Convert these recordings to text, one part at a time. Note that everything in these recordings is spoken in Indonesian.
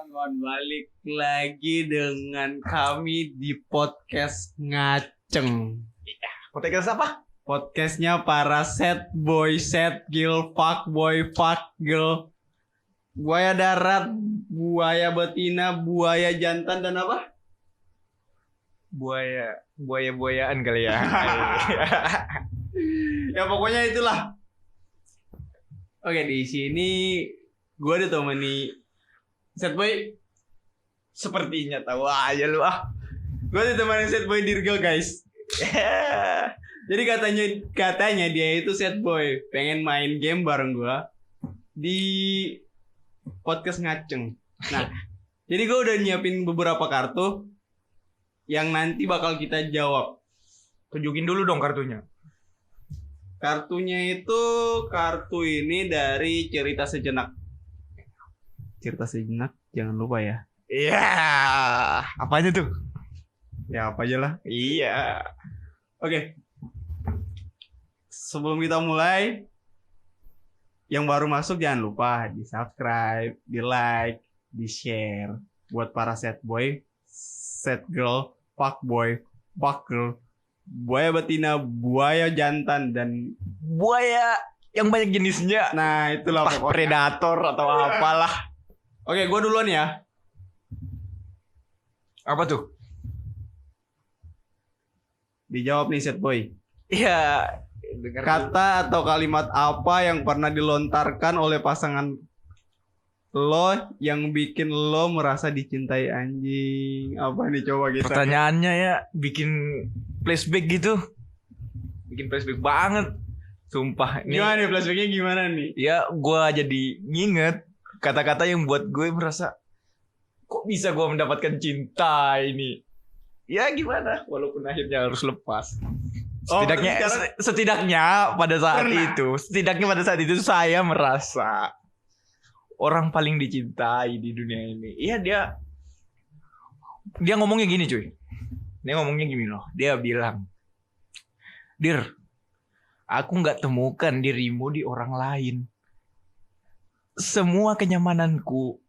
kawan-kawan, balik lagi dengan kami di podcast Ngaceng. Podcast apa? Podcastnya para sad boy, sad girl, fuck boy, fuck girl, buaya darat, buaya betina, buaya jantan, dan apa? Buayaan kali ya. Ya pokoknya itulah. Oke, di sini gue ditemani sad boy. Sepertinya tahu aja lu ah. Gue ditemani sad boy Dirgal, guys. Jadi katanya dia itu sad boy, pengen main game bareng gue di podcast Ngaceng. Nah, jadi gue udah nyiapin beberapa kartu yang nanti bakal kita jawab. Tunjukin dulu dong kartunya. Kartunya itu kartu ini dari Cerita Sejenak. Cerita Sejenak, jangan lupa ya. Iya. Apanya tuh? Ya apa aja lah. Iya. Oke. Sebelum kita mulai, yang baru masuk jangan lupa di subscribe, di like, di share. Buat para sad boy, sad girl, fuck boy, fuck girl, buaya betina, buaya jantan, dan Buaya yang banyak jenisnya. nah itulah pokoknya. Predator atau apalah. Oke, gue duluan ya. Apa tuh? Dijawab nih sad boy. Iya. Kata atau kalimat apa yang pernah dilontarkan oleh pasangan lo yang bikin lo merasa dicintai, anjing? Apa nih, coba kita. Pertanyaannya ya bikin flashback gitu. Bikin flashback banget. Sumpah. Gimana nih flashbacknya, gimana nih? Ya gue jadi nginget kata-kata yang buat gue merasa kok bisa gue mendapatkan cinta ini. Ya gimana, walaupun akhirnya harus lepas. Setidaknya pada saat itu saya merasa orang paling dicintai di dunia ini. Iya, dia ngomongnya gini cuy. Dia ngomongnya gini loh. Dia bilang, "Dir, aku nggak temukan dirimu di orang lain. Semua kenyamananku,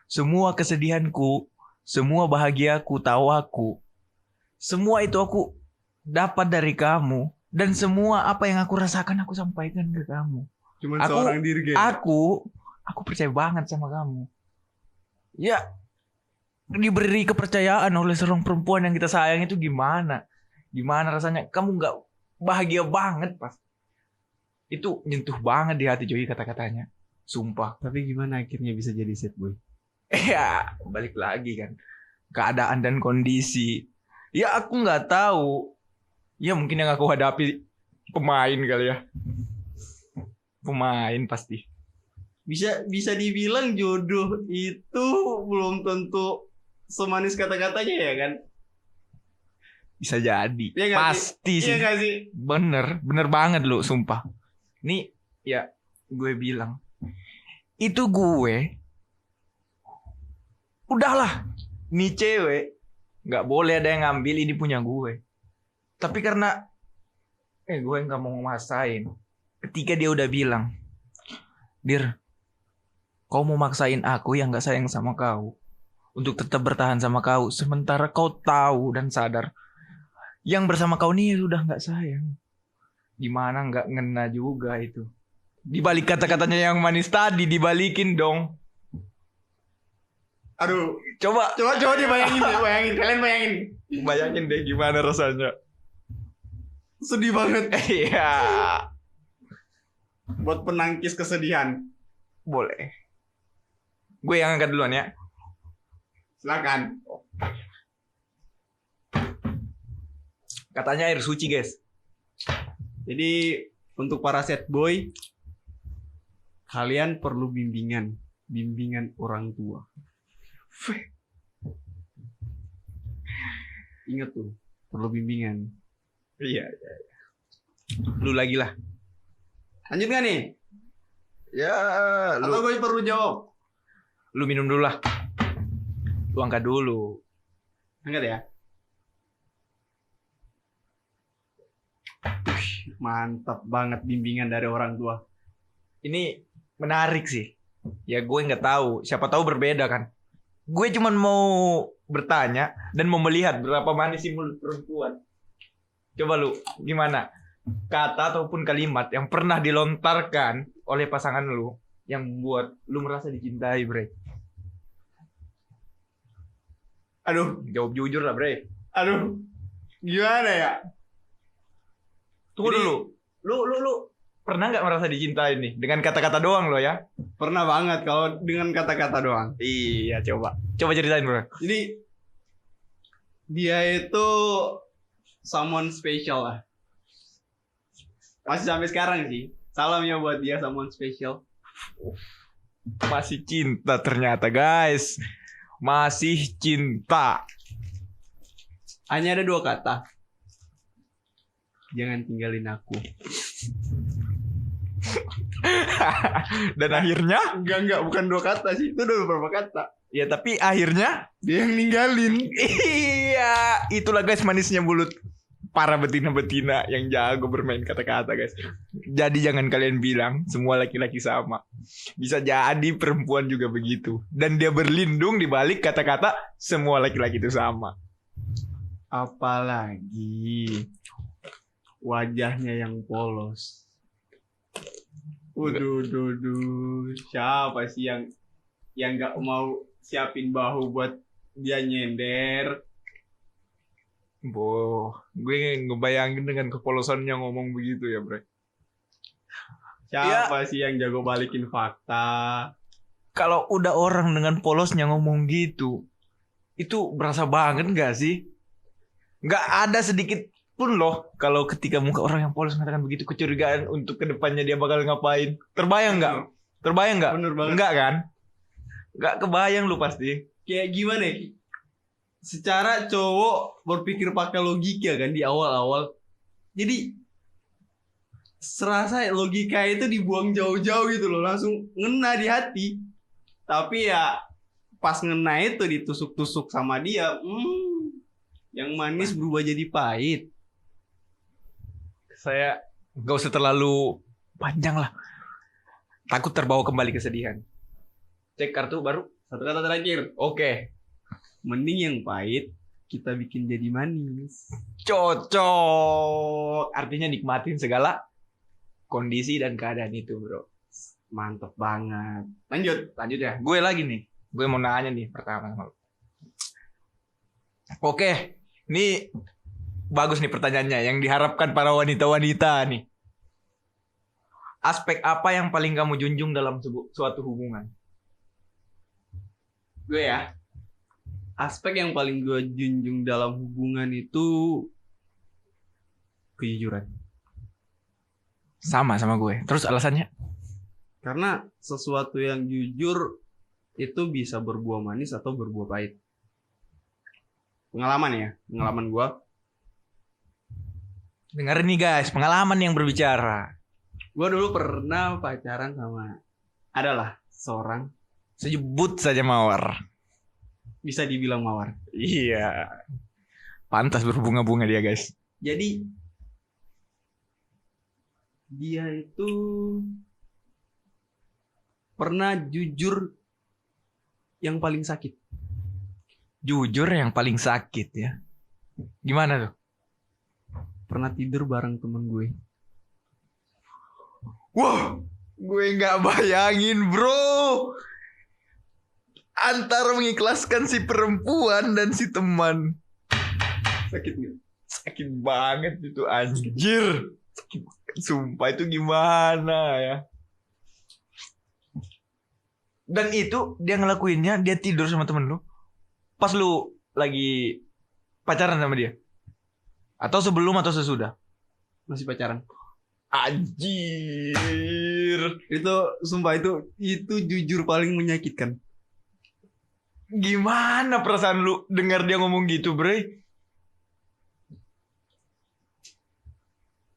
semua kesedihanku, semua bahagiaku, tawaku, semua itu aku dapat dari kamu. Dan semua apa yang aku rasakan aku sampaikan ke kamu. Cuman seorang diri, Aku percaya banget sama kamu. Ya, diberi kepercayaan oleh seorang perempuan yang kita sayang itu gimana? Gimana rasanya? Kamu nggak bahagia banget pas. Itu nyentuh banget di hati Joy kata-katanya. Sumpah." Tapi gimana akhirnya bisa jadi sad boy? Ya, balik lagi kan. Keadaan dan kondisi. Ya, aku nggak tahu. Ya, mungkin yang aku hadapi pemain kali ya. Pemain pasti. Bisa dibilang jodoh itu belum tentu semanis kata-katanya ya kan? Bisa jadi. Ya, pasti sih. Iya gak sih? Bener banget lu, sumpah. Nih, ya gue bilang. Itu gue. Udahlah. Nih cewek. Gak boleh ada yang ngambil, ini punya gue. Tapi karena gue gak mau maksain. Ketika dia udah bilang, "Dir, kau mau maksain aku yang gak sayang sama kau untuk tetap bertahan sama kau, sementara kau tahu dan sadar yang bersama kau nih udah gak sayang." Gimana gak ngena juga itu. Dibalik kata-katanya yang manis tadi, dibalikin dong. Aduh, Coba dibayangin, kalian bayangin. bayangin deh gimana rasanya. Sedih banget. Iya. Buat penangkis kesedihan. Boleh. Gue yang angkat duluan ya. Silakan. Katanya air suci, guys. Jadi untuk para sad boy, kalian perlu bimbingan orang tua. Ingat tuh, perlu bimbingan. Iya. Lu lagi lah. Lanjut gak nih? Ya, Atau gue perlu jawab? lu minum dulu lah. Lu angkat dulu. Angkat ya. Mantap banget bimbingan dari orang tua. Ini menarik sih. Ya gue nggak tahu. Siapa tahu berbeda kan. Gue cuman mau bertanya dan mau melihat berapa manis sih mulut perempuan. Coba lu, gimana? Kata ataupun kalimat yang pernah dilontarkan oleh pasangan lu yang buat lu merasa dicintai, Bre. Aduh, Jawab jujur lah, Bre. aduh. Gimana ya? Tunggu Jadi- dulu. Lu pernah nggak merasa dicintai nih dengan kata-kata doang lo ya? Pernah banget kalau dengan kata-kata doang. Iya, coba. Coba ceritain, Bro. Jadi dia itu someone special lah. Masih sampai sekarang sih. Salamnya buat dia, someone special. Masih cinta ternyata, guys. Masih cinta. Hanya ada 2 kata. Jangan tinggalin aku. Dan akhirnya, Enggak, bukan 2 kata sih. Itu udah beberapa kata. ya tapi akhirnya, Dia yang ninggalin. iya, itulah guys manisnya mulut para betina-betina yang jago bermain kata-kata, guys. Jadi jangan kalian bilang semua laki-laki sama. Bisa jadi perempuan juga begitu. Dan dia berlindung di balik kata-kata semua laki-laki itu sama. Apalagi wajahnya yang polos. Duh. Siapa sih yang nggak mau siapin bahu buat dia nyender? Boh, gue ngebayangin dengan kepolosannya ngomong begitu ya, Bre. Siapa sih yang jago balikin fakta? Kalau udah orang dengan polosnya ngomong gitu, itu berasa banget gak sih? Gak ada sedikit pun loh kalau ketika muka orang yang polos mengatakan begitu kecurigaan untuk kedepannya dia bakal ngapain. Terbayang nggak? Terbayang nggak? Bener banget. Enggak kan? Nggak kebayang lu pasti. Kayak gimana ya? Secara cowok berpikir pakai logika kan di awal-awal. Jadi serasa logika itu dibuang jauh-jauh gitu loh, langsung ngena di hati. Tapi ya pas ngena itu ditusuk-tusuk sama dia, yang manis berubah jadi pahit. Saya nggak usah terlalu panjang lah. Takut terbawa kembali kesedihan. Cek kartu baru. Satu kata terakhir, Oke. mending yang pahit kita bikin jadi manis. Cocok. Artinya nikmatin segala kondisi dan keadaan itu, bro. Mantep banget. Lanjut ya. Gue lagi nih. Gue mau nanya nih pertama sama lu. Oke. Ini bagus nih pertanyaannya. Yang diharapkan para wanita-wanita nih. Aspek apa yang paling kamu junjung dalam suatu hubungan? Gue ya, aspek yang paling gue junjung dalam hubungan itu kejujuran. Sama gue. Terus alasannya? Karena sesuatu yang jujur itu bisa berbuah manis atau berbuah pahit. Pengalaman gue. Dengerin nih guys, pengalaman yang berbicara. Gue dulu pernah pacaran sama adalah seorang, Sebut saja Mawar. bisa dibilang mawar. Iya. Pantas berbunga-bunga dia guys. Jadi dia itu pernah jujur yang paling sakit. Jujur yang paling sakit ya. Gimana tuh? Pernah tidur bareng temen gue. Wah, gue nggak bayangin bro. Antara mengikhlaskan si perempuan dan si teman. Sakit gak? Sakit banget itu anjir. Sakit banget. Sumpah itu gimana ya. Dan itu dia ngelakuinnya, dia tidur sama temen lu pas lu lagi pacaran sama dia. Atau sebelum atau sesudah? Masih pacaran. Anjir. Itu sumpah itu jujur paling menyakitkan. Gimana perasaan lu dengar dia ngomong gitu, Bre?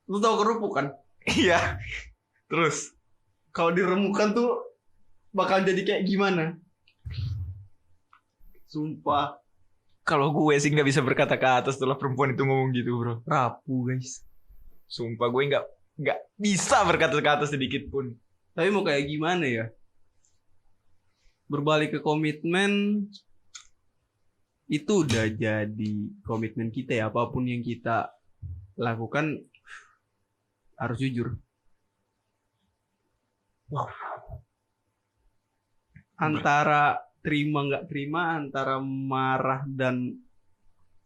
Lu tahu kerupuk kan? Iya. Terus Kalau diremukan tuh bakal jadi kayak gimana? Sumpah kalau gue sih nggak bisa berkata-kata setelah perempuan itu ngomong gitu, bro. rapuh guys. Sumpah gue nggak bisa berkata-kata sedikit pun. Tapi mau kayak gimana ya? Berbalik ke komitmen, itu udah jadi komitmen kita ya, apapun yang kita lakukan harus jujur. Wow. Antara terima nggak terima, antara marah dan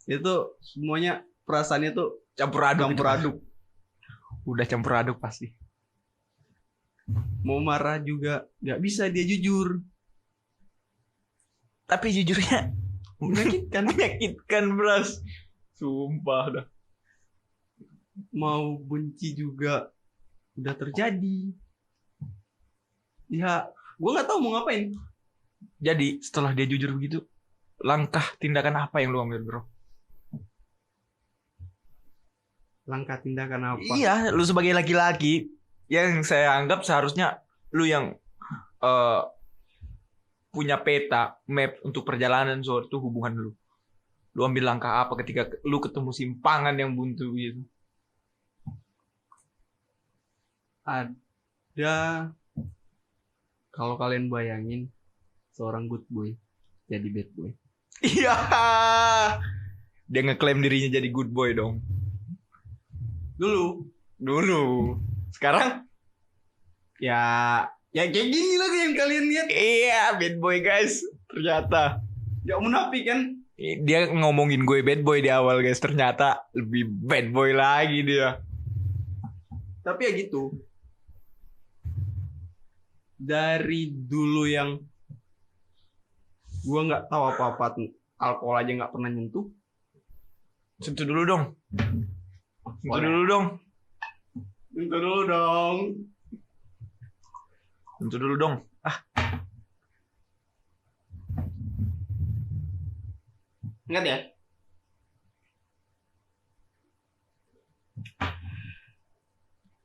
itu semuanya perasaannya tuh Campur aduk. campur aduk. Udah campur aduk pasti. Mau marah juga nggak bisa dia jujur. Tapi jujurnya Menyakitkan, bros. Sumpah dah. mau benci juga udah terjadi. Ya, gue nggak tahu mau ngapain. Jadi setelah dia jujur begitu, langkah tindakan apa yang lu ambil, bro? Langkah tindakan apa? Iya, lu sebagai laki-laki yang saya anggap seharusnya lu yang punya peta map untuk perjalanan suatu hubungan lu. Lu ambil langkah apa ketika lu ketemu simpangan yang buntu gitu? Ada, kalau kalian bayangin seorang good boy jadi bad boy. Iya. Dia ngeklaim dirinya jadi good boy dong. Dulu. Sekarang Ya kayak gini lah yang kalian lihat. iya, bad boy guys. Ternyata Ya munafik kan? dia ngomongin gue bad boy di awal guys. Ternyata lebih bad boy lagi dia. Tapi ya gitu. Dari dulu yang gua nggak tahu apa-apa, alkohol aja nggak pernah nyentuh. Sentuh dulu dong. Sentuh Boleh. dulu dong. Sentuh dulu dong. Sentuh dulu dong. Ingat ya?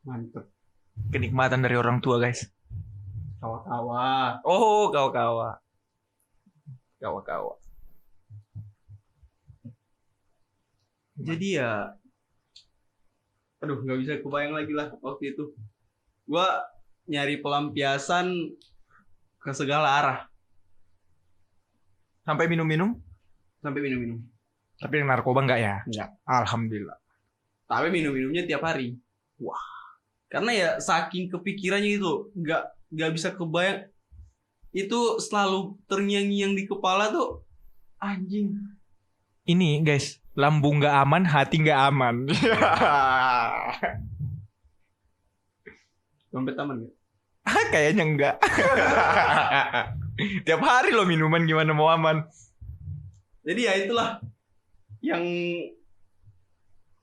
Mantep. Kenikmatan dari orang tua guys. Kawa-kawa. Oh, kawa-kawa. Kawa-kawa. Jadi ya, aduh nggak bisa kebayang lagi lah waktu itu. Gua nyari pelampiasan ke segala arah. Sampai minum-minum? Sampai minum-minum. Tapi narkoba enggak ya? Enggak. Alhamdulillah. Tapi minum-minumnya tiap hari. Wah. Karena ya saking kepikirannya itu, nggak bisa kebayang. Itu selalu terngiang-ngiang di kepala tuh, anjing. Ini guys, lambung nggak aman, hati nggak aman. Dompet aman nggak? Kayaknya enggak. Tiap hari lo minuman gimana mau aman? Jadi ya itulah yang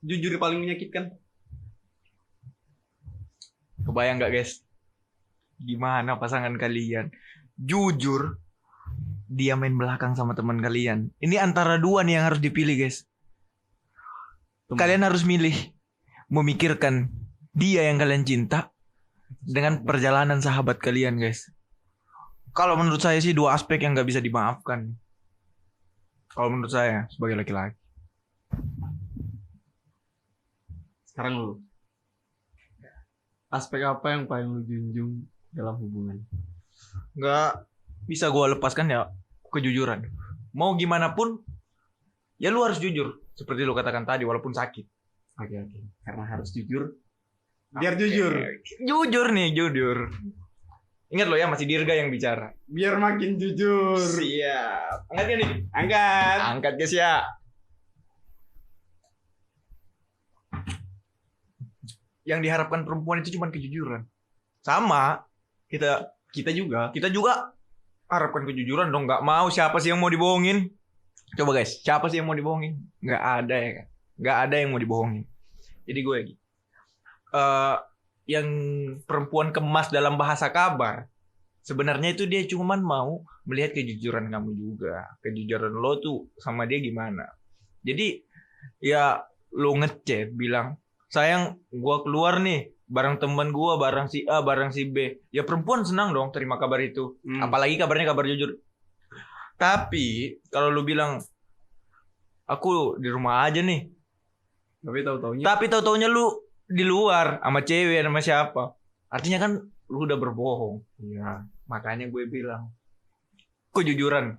jujur paling menyakitkan. Kebayang nggak guys? Gimana pasangan kalian? Jujur, dia main belakang sama teman kalian. Ini antara dua nih yang harus dipilih guys. Kalian harus milih, memikirkan dia yang kalian cinta dengan perjalanan sahabat kalian guys. Kalau menurut saya sih dua aspek yang nggak bisa dimaafkan. Kalau menurut saya sebagai laki-laki. Sekarang lu, aspek apa yang paling lu junjung dalam hubungan? Nggak bisa gue lepaskan ya kejujuran. Mau gimana pun, ya lu harus jujur. Seperti lu katakan tadi, walaupun sakit. Oke. Karena harus jujur. Biar jujur. Jujur nih, jujur. Ingat lo ya, masih Dirga yang bicara. Biar makin jujur. Siap. Angkat ya nih. Angkat. Angkat guys ya. Yang diharapkan perempuan itu cuma kejujuran. Sama, kita juga harapkan kejujuran dong. Nggak mau, siapa sih yang mau dibohongin? Coba guys, siapa sih yang mau dibohongin? Nggak ada ya kan? Nggak ada yang mau dibohongin. Jadi gue lagi. Yang perempuan kemas dalam bahasa kabar, sebenarnya itu dia cuma mau melihat kejujuran kamu juga. Kejujuran lo tuh sama dia gimana. Jadi ya lo ngechat bilang, sayang gue keluar nih bareng teman gue, bareng si A, bareng si B. Ya perempuan senang dong terima kabar itu. Apalagi kabarnya kabar jujur. Tapi kalau lu bilang aku di rumah aja nih, tapi tahu-taunya lu di luar sama cewek sama siapa, artinya kan lu udah berbohong. Iya. Makanya gue bilang kejujuran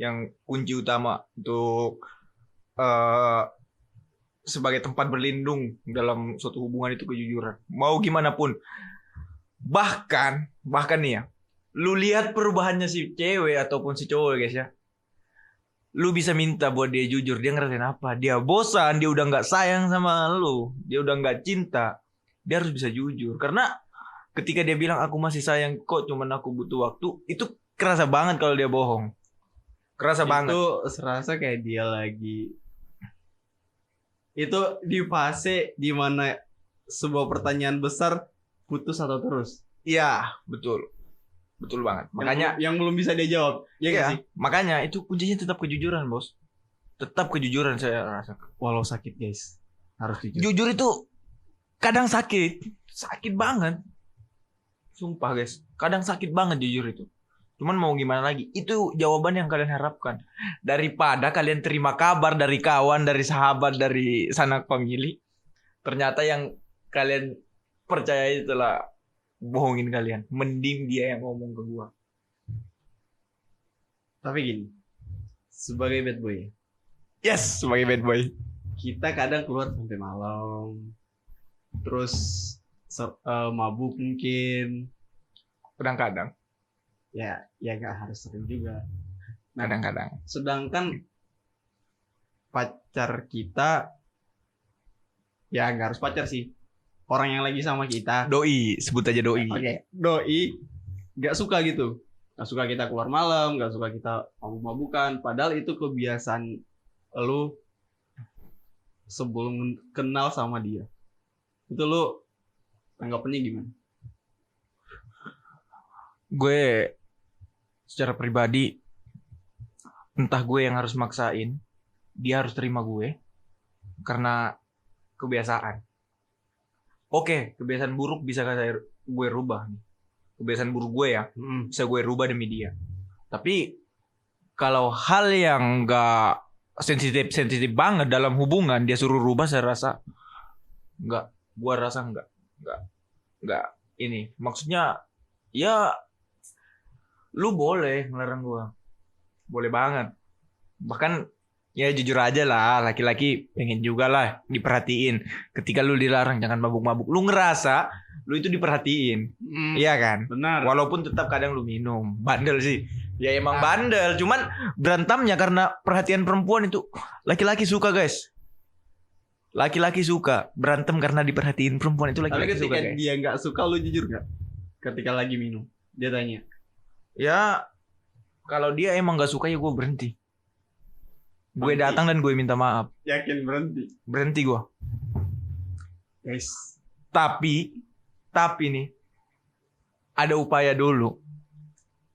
yang kunci utama untuk eh sebagai tempat berlindung dalam suatu hubungan itu kejujuran. Mau gimana pun. Bahkan nih ya, lu lihat perubahannya si cewek ataupun si cowok guys ya. Lu bisa minta buat dia jujur, dia ngerasain apa? Dia bosan, dia udah nggak sayang sama lu, dia udah nggak cinta. Dia harus bisa jujur. Karena ketika dia bilang aku masih sayang kok, cuman aku butuh waktu, itu kerasa banget kalau dia bohong. Kerasa banget. Itu serasa kayak dia lagi itu di fase dimana sebuah pertanyaan besar putus atau terus. Iya, betul. Betul banget. Makanya yang belum bisa dia jawab. Ya nggak iya, sih? makanya itu kuncinya tetap kejujuran, Bos. Tetap kejujuran saya rasa. Walau sakit, guys. Harus jujur. Jujur itu kadang sakit. Sakit banget. Sumpah, guys. Kadang sakit banget jujur itu. Cuman mau gimana lagi? Itu jawaban yang kalian harapkan. Daripada kalian terima kabar dari kawan, dari sahabat, dari sanak famili. Ternyata yang kalian percaya itulah bohongin kalian. Mending dia yang ngomong ke gua. Tapi gini, sebagai bad boy, Yes, sebagai bad boy. kita kadang keluar sampai malam, terus mabuk mungkin, Kadang-kadang. ya nggak harus sering juga. Nah, Kadang-kadang. sedangkan pacar kita, ya nggak harus pacar sih, orang yang lagi sama kita, Doi, sebut aja doi. oke, doi, nggak suka gitu, nggak suka kita keluar malam, nggak suka kita mabuk-mabukan, padahal itu kebiasaan lu sebelum kenal sama dia. Itu lu tanggapannya gimana? Gue secara pribadi, entah gue yang harus maksain, dia harus terima gue karena kebiasaan. Oke, kebiasaan buruk bisa gue rubah nih. Kebiasaan buruk gue ya, bisa gue rubah demi dia. Tapi kalau hal yang gak sensitif banget dalam hubungan dia suruh rubah, saya rasa nggak. Gue rasa nggak. Ini maksudnya ya, lu boleh ngelarang gue, boleh banget. Bahkan ya jujur aja lah, laki-laki pengen juga lah diperhatiin. Ketika lu dilarang jangan mabuk-mabuk, lu ngerasa lu itu diperhatiin. Iya kan? Benar. Walaupun tetap kadang lu minum. Bandel sih. Ya emang bandel. Cuman berantamnya karena perhatian perempuan itu. Laki-laki suka, guys. Laki-laki suka. Berantem karena diperhatiin perempuan itu Tapi laki-laki ketika suka, guys. dia nggak suka, lu jujur nggak? Ketika lagi minum, dia tanya. Ya kalau dia emang gak suka ya gue berhenti. Gue Berhenti. datang dan gue minta maaf. Yakin berhenti, Berhenti gue. guys. Tapi nih ada upaya dulu.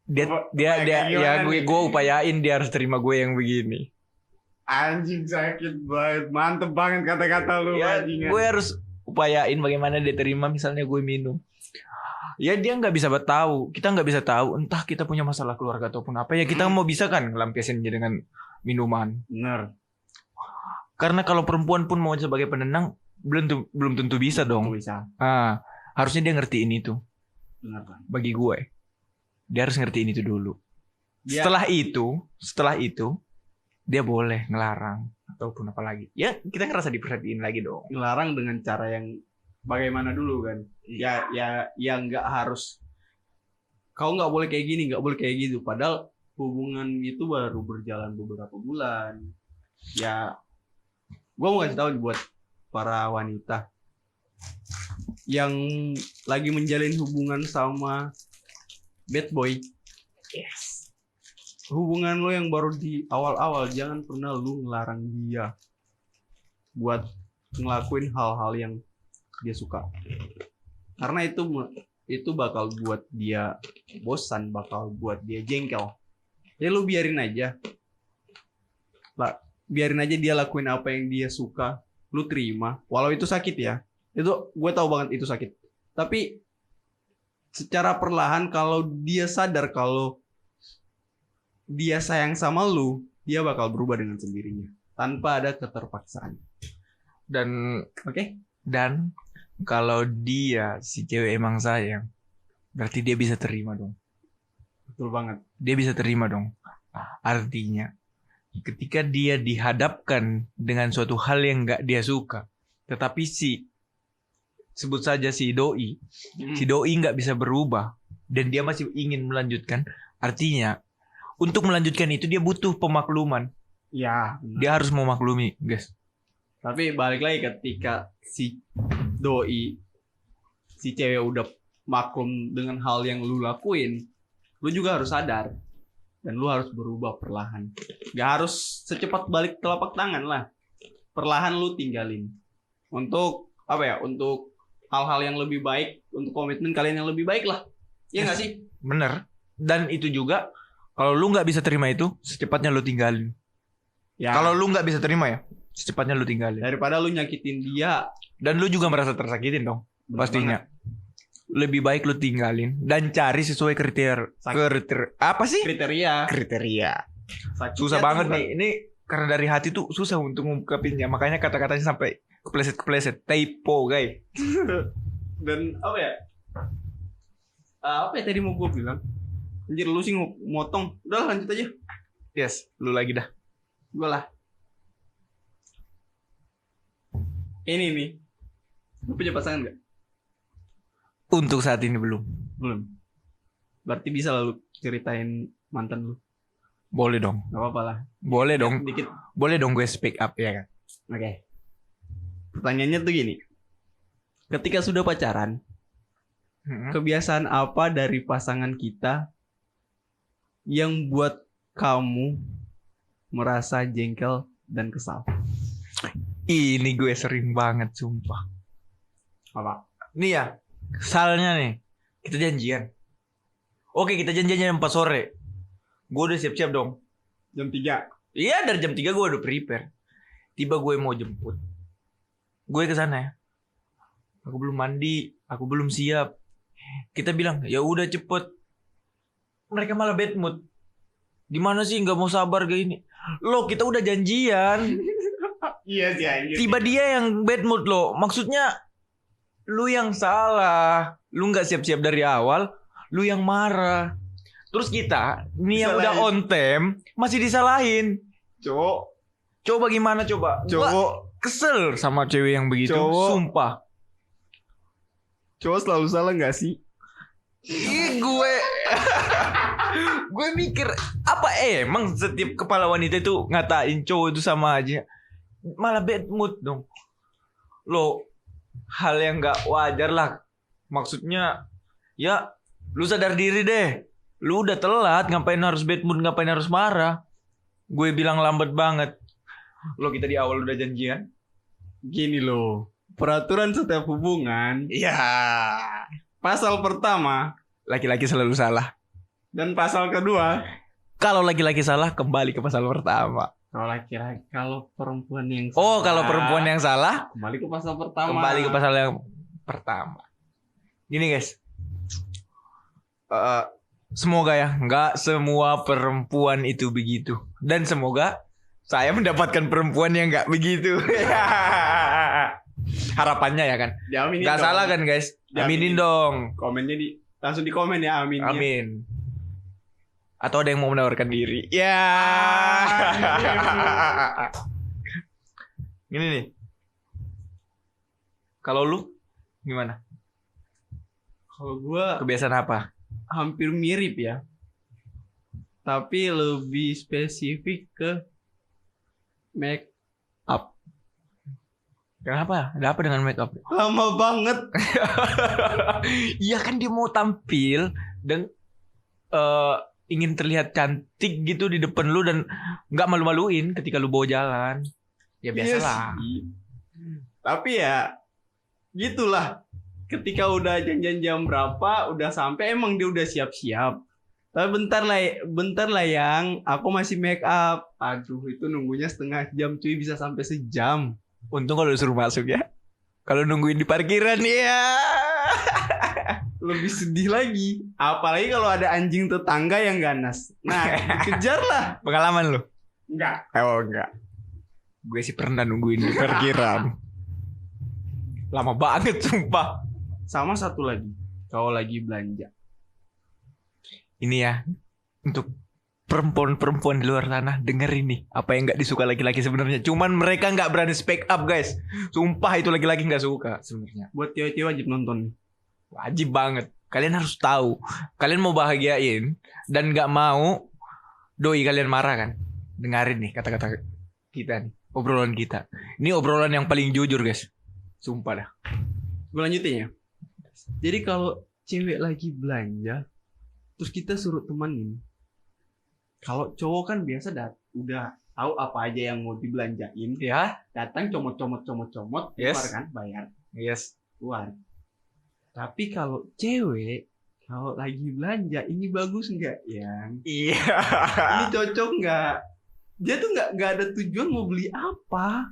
Dia kayak ya gimana nih? gue upayain dia harus terima gue yang begini. Anjing sakit banget, mantep banget kata-kata lu. Ya, bajingan. gue harus upayain bagaimana dia terima misalnya gue minum. Ya dia nggak bisa tahu, kita nggak bisa tahu. Entah kita punya masalah keluarga ataupun apa ya, kita mau bisa kan ngelampiasinnya dengan minuman. Bener. Karena kalau perempuan pun mau sebagai penenang belum tentu bisa dong. Bisa. Harusnya dia ngertiin itu. Bener kan. Bagi gue, dia harus ngertiin itu dulu. Dia- Setelah itu dia boleh ngelarang ataupun apa lagi. Ya kita ngerasa diperhatiin lagi dong. Ngelarang dengan cara yang bagaimana dulu kan? Ya nggak harus. Kau nggak boleh kayak gini, nggak boleh kayak gitu. Padahal hubungan itu baru berjalan beberapa bulan. Ya, gue mau kasih tahu buat para wanita yang lagi menjalin hubungan sama bad boy. Yes. Hubungan lo yang baru di awal-awal, jangan pernah lu ngelarang dia buat ngelakuin hal-hal yang dia suka. Karena itu bakal buat dia bosan, bakal buat dia jengkel. Ya lu biarin aja. Biarin aja dia lakuin apa yang dia suka. Lu terima. Walau itu sakit ya. Itu gue tahu banget itu sakit. Tapi secara perlahan kalau dia sadar kalau dia sayang sama lu, dia bakal berubah dengan sendirinya tanpa ada keterpaksaan. Dan Oke? Dan kalau dia si cewek emang sayang, berarti dia bisa terima dong. Betul banget. Dia bisa terima dong Artinya ketika dia dihadapkan dengan suatu hal yang nggak dia suka, tetapi sebut saja si doi nggak bisa berubah dan dia masih ingin melanjutkan, artinya untuk melanjutkan itu dia butuh pemakluman. Ya, benar. Dia harus memaklumi, guys. Tapi balik lagi ketika si doi, si cewek udah maklum dengan hal yang lu lakuin, lu juga harus sadar dan lu harus berubah perlahan. Gak harus secepat balik telapak tangan lah. Perlahan lu tinggalin. Untuk apa ya? Untuk hal-hal yang lebih baik, untuk komitmen kalian yang lebih baik lah. Iya nggak sih? Bener. Dan itu juga kalau lu nggak bisa terima itu, secepatnya lu tinggalin. Ya. Kalau lu nggak bisa terima ya, secepatnya lu tinggalin. Daripada lu nyakitin dia. Dan lu juga merasa tersakitin dong. Pastinya. Lebih baik lu tinggalin dan cari sesuai kriteria. Apa sih? Kriteria. Sakitnya Susah tuh banget bukan- nih. Ini karena dari hati tuh susah untuk ngungkapinnya. Makanya kata-katanya sampai kepleset-kepleset. Typo, guys. Dan apa ya? Apa ya tadi mau gue bilang? Anjir lu sih motong. Udah lanjut aja. Yes, lu lagi dah. Gue lah. Ini nih. Lu punya pasangan gak? Untuk saat ini belum. Belum. Berarti bisa lalu ceritain mantan lu. Boleh dong. Gak apa-apa lah. Boleh dong. Dikit. Boleh dong gue speak up ya kan. Oke. Pertanyaannya tuh gini. Ketika sudah pacaran, kebiasaan apa dari pasangan kita yang buat kamu merasa jengkel dan kesal? Ini gue sering banget sumpah. Apa? Nih ya, kesalnya nih. Kita janjian. Oke, kita janjian jam 4 sore. Gue udah siap-siap dong. Jam 3. Iya, dari jam 3 gue udah prepare. Tiba gue mau jemput. Gue ke sana ya. Aku belum mandi, aku belum siap. Kita bilang, ya udah cepet. Mereka malah bad mood. Gimana sih nggak mau sabar kayak ini? Loh, kita udah janjian. Iya sih anjir. Tiba dia yang bad mood loh. Maksudnya lu yang salah. Lu nggak siap-siap dari awal. Lu yang marah. Terus kita ini yang udah Disalahin. on time masih disalahin. Cowok. Coba gimana coba? Gua Cowok. kesel sama cewek yang begitu. Cowok. Sumpah. Cowok selalu salah gak sih? Ih, gue mikir apa emang setiap kepala wanita itu ngatain cowok itu sama aja. Malah bad mood dong. Lo hal yang nggak wajar lah. Maksudnya ya lu sadar diri deh. Lu udah telat, ngapain harus bad mood, ngapain harus marah. Gue bilang lambat banget. Lo kita di awal udah janjian. Gini loh. Peraturan setiap hubungan. Iya. Pasal pertama. Laki-laki selalu salah. Dan pasal kedua. Kalau laki-laki salah kembali ke pasal pertama. Kalau laki-laki. Kalau perempuan yang Oh, kalau perempuan yang salah kembali ke pasal pertama. kembali ke pasal yang pertama. Gini guys, semoga ya nggak semua perempuan itu begitu, dan semoga saya mendapatkan perempuan yang nggak begitu. Harapannya ya kan, Diaminin nggak dong. salah kan guys, aminin dong, Komennya langsung di komen ya, amin. amin. Atau ada yang mau menawarkan diri? Ya. Gini nih, kalau lu gimana? Kalau gue Kebiasaan apa? hampir mirip ya. Tapi lebih spesifik ke make up. Kenapa? Ada apa dengan make up? Lama banget. Iya kan dia mau tampil dan ingin terlihat cantik gitu di depan lu dan nggak malu-maluin ketika lu bawa jalan. Ya biasalah. Iya sih. Tapi ya gitulah. Ketika udah janjian jam berapa, udah sampai emang dia udah siap-siap. Tapi bentar lah yang aku masih make up. Aduh, itu nunggunya setengah jam cuy, bisa sampai sejam. Untung kalau disuruh masuk ya. Kalau nungguin di parkiran ya. Lebih sedih lagi. Apalagi kalau ada anjing tetangga yang ganas. Nah, dikejar lah. Pengalaman lu? Enggak. Oh enggak. Gue sih pernah nungguin di parkiran. Lama banget sumpah. Sama satu lagi. Kalau lagi belanja. Ini ya untuk perempuan-perempuan di luar sana denger ini apa yang nggak disuka laki-laki sebenarnya. Cuman mereka nggak berani speak up guys. Sumpah itu laki-laki nggak suka sebenarnya. Buat cewek-cewek wajib nonton. Wajib banget. Kalian harus tahu. Kalian mau bahagiain dan nggak mau doi kalian marah kan? Dengarin nih kata-kata kita nih, obrolan kita. Ini obrolan yang paling jujur guys. Sumpah dah. Gue lanjutin ya. Jadi kalau cewek lagi belanja, terus kita suruh temenin. Kalau cowok kan biasa udah tahu apa aja yang mau dibelanjain. Ya. Datang comot, Yes. keluar kan, bayar, Yes. keluar. Tapi kalau cewek, kalau lagi belanja, ini bagus nggak ya? Iya. Ini cocok nggak? Dia tuh nggak ada tujuan mau beli apa.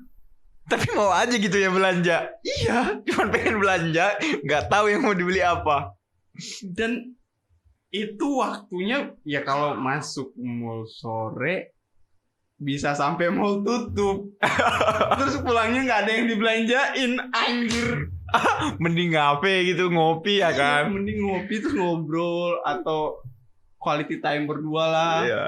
Tapi mau aja gitu ya belanja. Iya. Cuman pengen belanja, nggak tahu yang mau dibeli apa. Dan itu waktunya ya kalau masuk mall sore bisa sampai mall tutup. Terus pulangnya nggak ada yang dibelanjain, anjir. Mending ngafe gitu, ngopi ya kan. Mending ngopi terus ngobrol atau quality time berdua lah. Iya.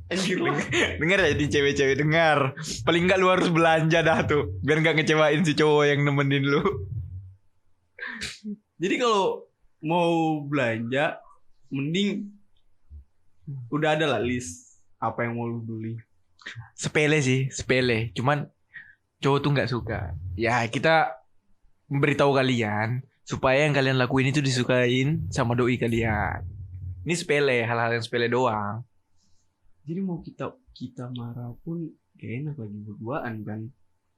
Anjir lah. Dengar ya di cewek-cewek dengar. Paling nggak lu harus belanja dah tuh, biar nggak ngecewain si cowok yang nemenin lu. Jadi kalau mau belanja, mending udah ada lah list apa yang mau lu beli. Sepele sih, sepele. Cuman cowok tuh nggak suka. Ya kita memberitahu kalian supaya yang kalian lakuin itu disukain sama doi kalian. Ini sepele, hal-hal yang sepele doang. Jadi mau kita marah pun gak enak lagi berduaan kan.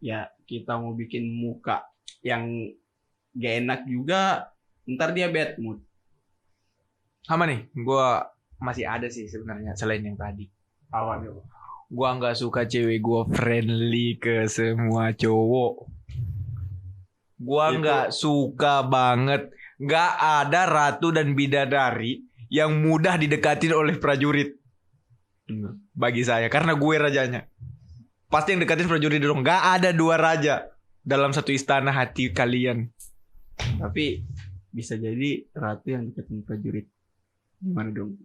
Ya kita mau bikin muka yang gak enak juga, ntar dia bad mood. Sama nih, gua masih ada sih sebenarnya selain yang tadi. Awalnya Gua nggak suka cewek gua friendly ke semua cowok. Gua Itu- nggak suka banget. Nggak ada ratu dan bidadari yang mudah didekatin oleh prajurit. Bagi saya, karena gue rajanya. Pasti yang deketin prajurit dong. Nggak ada dua raja dalam satu istana hati kalian. Tapi bisa jadi ratu yang deketin prajurit. Gimana dong?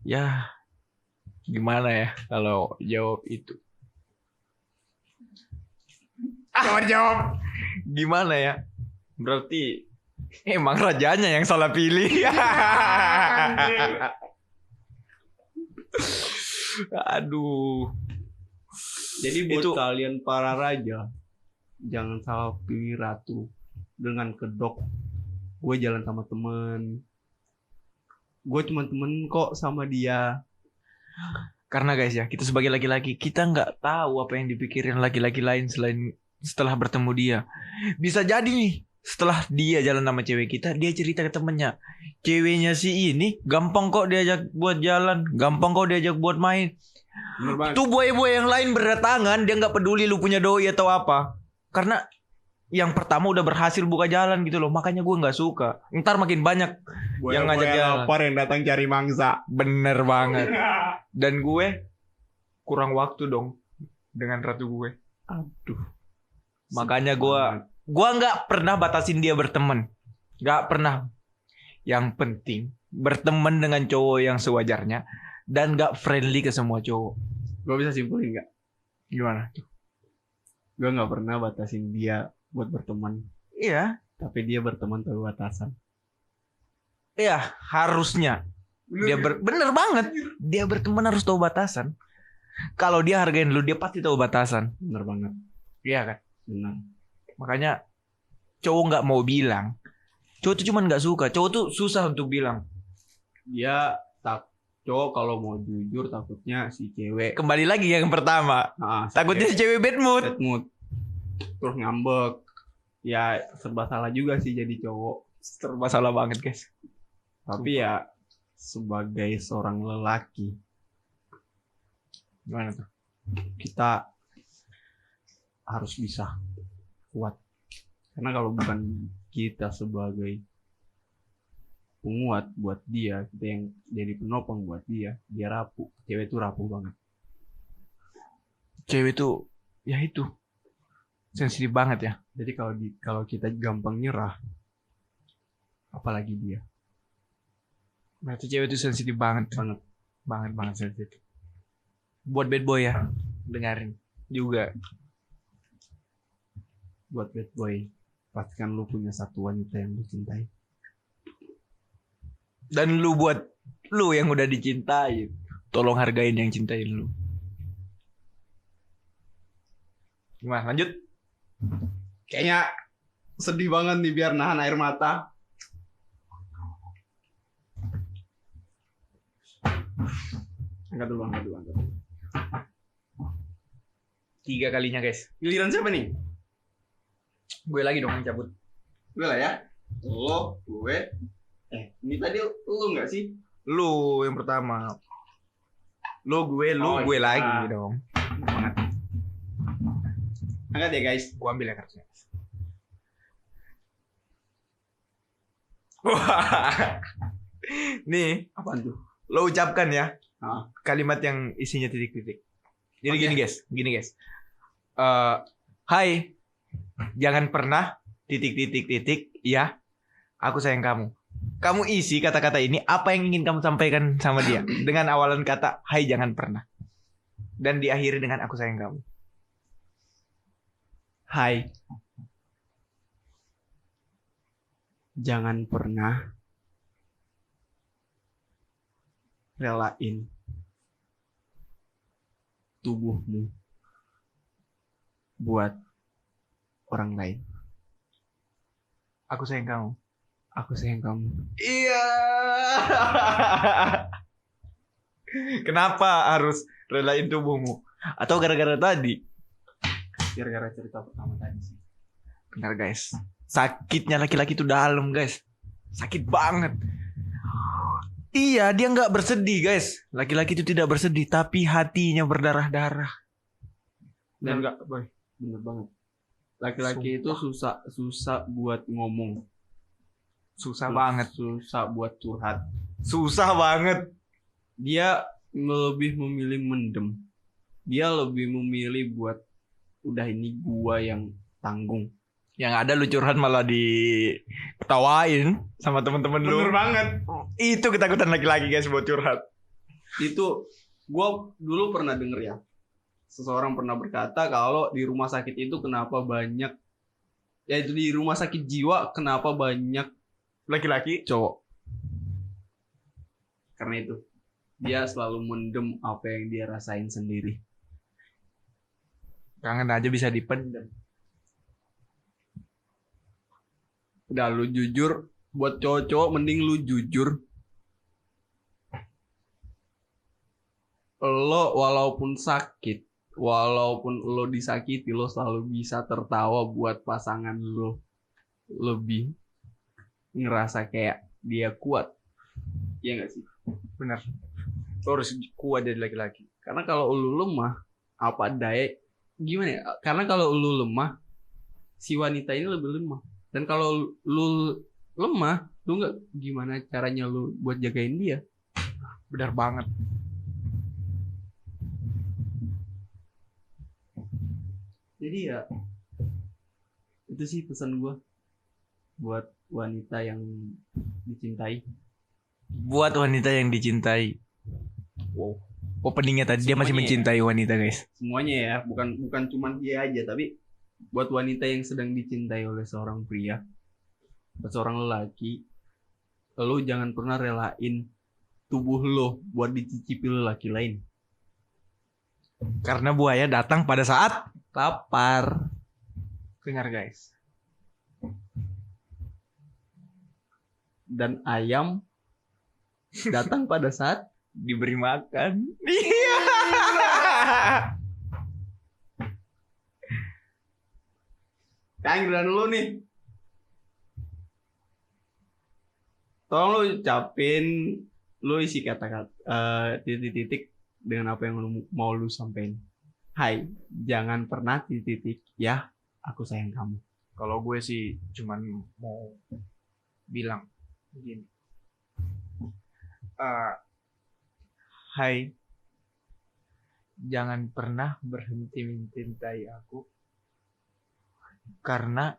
Ya, gimana ya kalau jawab itu? Jawab. Gimana ya? Berarti emang rajanya yang salah pilih. Aduh. Jadi buat Itu- kalian para raja, jangan salah pilih ratu dengan kedok. Gue jalan sama temen, gue cuma temen kok sama dia. Karena guys ya, kita sebagai laki-laki, kita nggak tahu apa yang dipikirin laki-laki lain selain setelah bertemu dia. Bisa jadi nih, setelah dia jalan sama cewek kita, dia cerita ke temennya, ceweknya si ini gampang kok diajak buat jalan, gampang kok diajak buat main. Bener banget. Tuh buaya-buaya yang lain berdatangan, dia nggak peduli lu punya doi atau apa. Karena yang pertama udah berhasil buka jalan gitu loh, makanya gue nggak suka. Ntar makin banyak yang ngajak jalan. lapar yang datang cari mangsa. Bener banget. Dan gue kurang waktu dong dengan ratu gue. Aduh. Makanya gue nggak pernah batasin dia berteman, nggak pernah. Yang penting berteman dengan cowok yang sewajarnya dan nggak friendly ke semua cowok. Gue bisa simpulin nggak? Gimana? Gue nggak pernah batasin dia buat berteman, Iya, tapi dia berteman tanpa batasan. iya harusnya. Bener banget. Dia berteman harus tahu batasan. Kalau dia hargain lu, dia pasti tahu batasan. Bener banget. Iya kan? Bener. Makanya cowok nggak mau bilang. Cowok tuh cuman nggak suka. Cowok tuh susah untuk bilang. Dia cowok kalau mau jujur takutnya si cewek Kembali lagi yang pertama. Takutnya si cewek bad mood. bad mood, terus ngambek. Ya serba salah juga sih jadi cowok. Serba salah banget guys. Tapi ya sebagai seorang lelaki, Gimana tuh? kita harus bisa kuat. Karena kalau bukan kita sebagai penguat buat dia, kita yang jadi penopang buat dia rapuh. Cewek itu rapuh banget. Cewek tuh ya itu sensitif banget ya. Jadi kalau kita gampang nyerah, apalagi dia. Berarti cewek itu sensitif banget. Banget sensitif. Buat bad boy ya, dengerin juga. Buat bad boy, pastikan lu punya satu wanita yang lu cintai. Dan lu buat lu yang udah dicintai, tolong hargain yang cintain lu. Gimana lanjut? Kayaknya sedih banget nih, biar nahan air mata. Angkat dulu. 3 kalinya guys. Giliran siapa nih? Gue lagi dong yang cabut. Gue lah ya. Lo, gue. Ini tadi lu nggak sih? Lu yang pertama. Lu gue iya. lagi dong. Angkat ya guys. Gua ambil ya kartunya. Wah. Nih, Apaan tuh? lo ucapkan ya Hah? kalimat yang isinya titik-titik. Jadi Oke. gini guys. Hai, jangan pernah titik-titik-titik ya. Aku sayang kamu. Kamu isi kata-kata ini apa yang ingin kamu sampaikan sama dia dengan awalan kata hai jangan pernah dan diakhiri dengan aku sayang kamu. Hai. Jangan pernah relain tubuhmu buat orang lain. Aku sayang kamu. Aku sayang kamu. Iya. Kenapa harus relain tubuhmu? Atau gara-gara tadi? Gara-gara cerita pertama tadi sih. Benar guys. Sakitnya laki-laki itu dalam guys. Sakit banget. Iya, dia nggak bersedih guys. Laki-laki itu tidak bersedih, tapi hatinya berdarah-darah. Dan enggak, boy. Bener banget. Laki-laki itu susah buat ngomong. Susah banget. Susah buat curhat. Susah banget. Dia lebih memilih mendem. Dia lebih memilih buat udah ini gua yang tanggung. Yang ada lu curhat malah diketawain sama temen-temen lu. Bener banget. Itu ketakutan laki-laki guys buat curhat. Itu gua dulu pernah denger ya. Seseorang pernah berkata kalau di rumah sakit itu kenapa banyak, yaitu di rumah sakit jiwa kenapa banyak Laki-laki cowok. Karena itu dia selalu mendem apa yang dia rasain sendiri. kangen aja bisa dipendam. Udah lu jujur, buat cowok-cowok mending lu jujur. Lo walaupun sakit, walaupun lo disakiti, lo selalu bisa tertawa buat pasangan lo. Lebih ngerasa kayak dia kuat. Iya gak sih? Benar. Lo harus kuat jadi laki-laki. Karena kalau lu lemah, apa daya, gimana ya? Karena kalau lu lemah, si wanita ini lebih lemah. Dan kalau lu lemah, lu nggak gimana caranya lu buat jagain dia? Benar banget. Jadi ya itu sih pesan gue buat wanita yang dicintai. Buat wanita yang dicintai. Wow. Openingnya tadi dia masih Semuanya mencintai wanita guys. Semuanya ya, bukan cuma dia aja, tapi buat wanita yang sedang dicintai oleh seorang pria, buat seorang lelaki, lo jangan pernah relain tubuh lo buat dicicipi lelaki lain. Karena buaya datang pada saat Lapar. dengar guys. Dan ayam datang pada saat Diberi makan. Iya. Panggilan lu nih. Tolong lu ucapin, lu isi kata-kata titik-titik dengan apa yang lu mau lu sampein. Hai, jangan pernah titik-titik ya, aku sayang kamu. Kalau gue sih cuman mau bilang begini. Hai, jangan pernah berhenti mencintai aku karena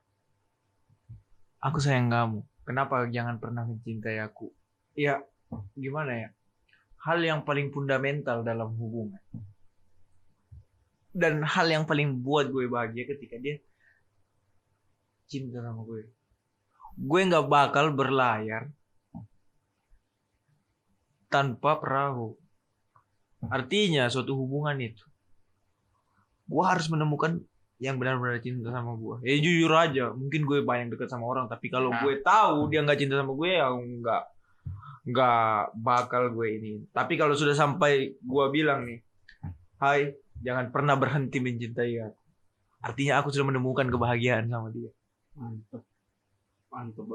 aku sayang kamu. Kenapa jangan pernah mencintai aku? Ya, gimana ya, hal yang paling fundamental dalam hubungan. Dan hal yang paling buat gue bahagia ketika dia cinta sama gue. Gue nggak bakal berlayar tanpa perahu. Artinya suatu hubungan itu, gue harus menemukan yang benar-benar cinta sama gue. Ya jujur aja, mungkin gue banyak dekat sama orang, tapi kalau gue tahu dia nggak cinta sama gue, ya nggak bakal gue ini. Tapi kalau sudah sampai gue bilang nih, hai, jangan pernah berhenti mencintai aku, artinya aku sudah menemukan kebahagiaan sama dia. Mantap. Mantap,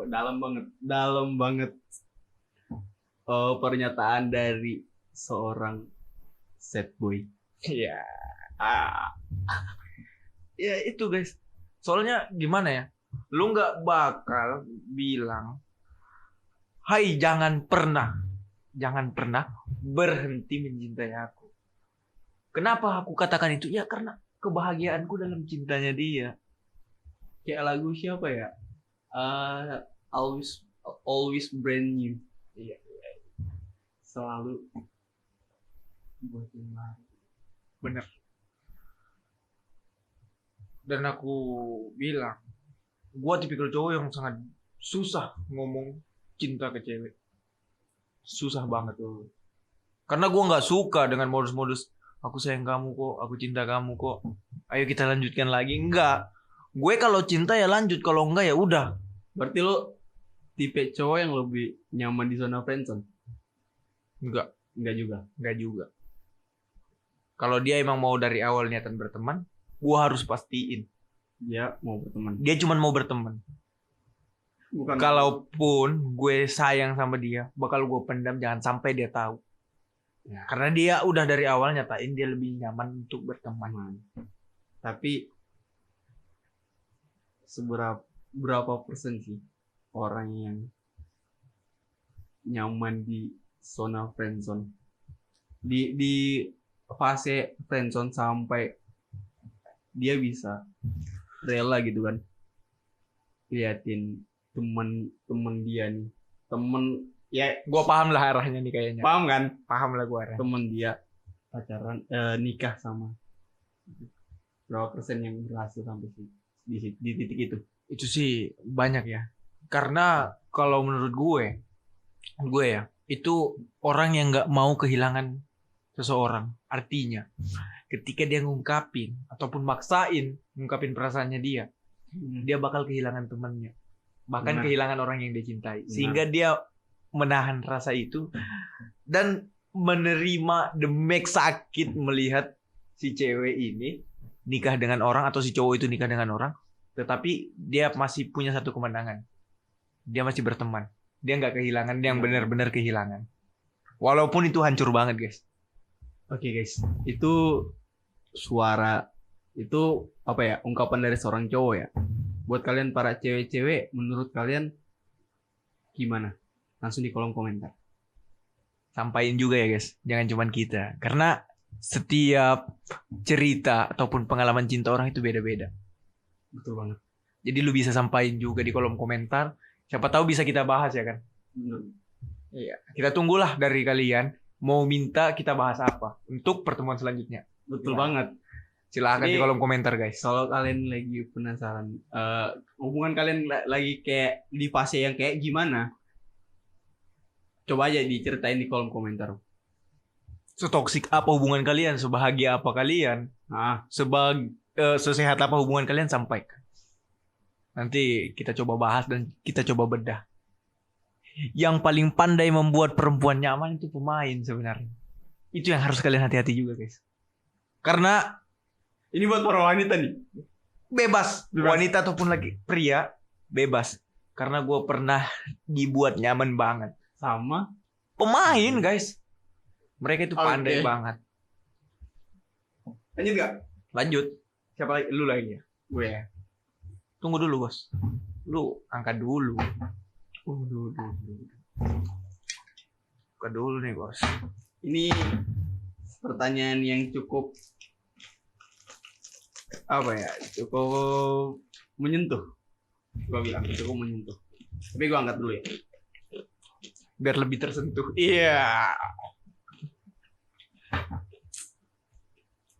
dalam banget pernyataan dari seorang sad boy. Ya, ya itu guys. Soalnya gimana ya, lu nggak bakal bilang, hai jangan pernah berhenti mencintai aku. Kenapa aku katakan itu? Ya karena kebahagiaanku dalam cintanya dia. Kayak lagu siapa ya? Always brand new. Iya. Selalu buat yang baru. Bener. Dan aku bilang, gua tipikal cowok yang sangat susah ngomong cinta ke cewek. Susah banget tuh. Karena gua nggak suka dengan modus-modus, aku sayang kamu kok, aku cinta kamu kok, ayo kita lanjutkan lagi. Enggak. Gue kalau cinta ya lanjut, kalau enggak ya udah. Berarti lo tipe cowok yang lebih nyaman di zona friendzone? Enggak juga. Kalau dia emang mau dari awal niatan berteman, gue harus pastiin dia mau berteman. Dia cuma mau berteman. Bukan. Kalaupun gue sayang sama dia, bakal gue pendam, jangan sampai dia tahu. Ya. Karena dia udah dari awal nyatain dia lebih nyaman untuk berteman. Tapi berapa persen sih orang yang nyaman di zona friendzone, di fase friendzone sampai dia bisa rela gitu kan liatin temen dia nih, temen ya, gue paham lah arahnya nih kayaknya. Paham kan? Paham lah gue arahnya. Temen dia pacaran, nikah sama, berapa persen yang berhasil sampai di titik itu? Itu sih banyak ya. Karena kalau menurut gue ya, itu orang yang nggak mau kehilangan seseorang. Artinya ketika dia ngungkapin ataupun maksain ngungkapin perasaannya dia bakal kehilangan temannya, bahkan kehilangan orang yang dia cintai. Sehingga dia menahan rasa itu dan menerima demek sakit melihat si cewek ini nikah dengan orang atau si cowok itu nikah dengan orang, tetapi dia masih punya satu kemenangan. Dia masih berteman. Dia nggak kehilangan yang benar-benar kehilangan. Walaupun itu hancur banget, guys. Oke, guys. Itu suara, itu apa ya, ungkapan dari seorang cowok ya. Buat kalian para cewek-cewek, menurut kalian gimana? Langsung di kolom komentar. Sampaikan juga ya, guys. Jangan cuman kita. Karena setiap cerita ataupun pengalaman cinta orang itu beda-beda. Betul banget. Jadi lu bisa sampaikan juga di kolom komentar. Siapa tahu bisa kita bahas ya kan? Iya. Kita tunggulah dari kalian mau minta kita bahas apa untuk pertemuan selanjutnya. Betul banget. Silahkan di kolom komentar, guys. Kalau kalian lagi penasaran hubungan kalian lagi kayak di fase yang kayak gimana, coba aja diceritain di kolom komentar. Setoksik apa hubungan kalian? Sebahagia apa kalian? Sesehat apa hubungan kalian? Sampaikan. Nanti kita coba bahas dan kita coba bedah. Yang paling pandai membuat perempuan nyaman itu pemain sebenarnya. Itu yang harus kalian hati-hati juga, guys. Karena ini buat para wanita nih. Bebas. Wanita ataupun lagi pria, bebas. Karena gue pernah dibuat nyaman banget sama pemain, guys. Mereka itu pandai banget. Lanjut gak? Lanjut. Siapa lagi? Lu lagi ya? Gue ya. Tunggu dulu, bos. Lu angkat dulu. Angkat dulu nih, bos. Ini pertanyaan yang cukup apa ya? Cukup menyentuh. Gue bilang cukup menyentuh. Tapi gue angkat dulu ya. biar lebih tersentuh. Iya.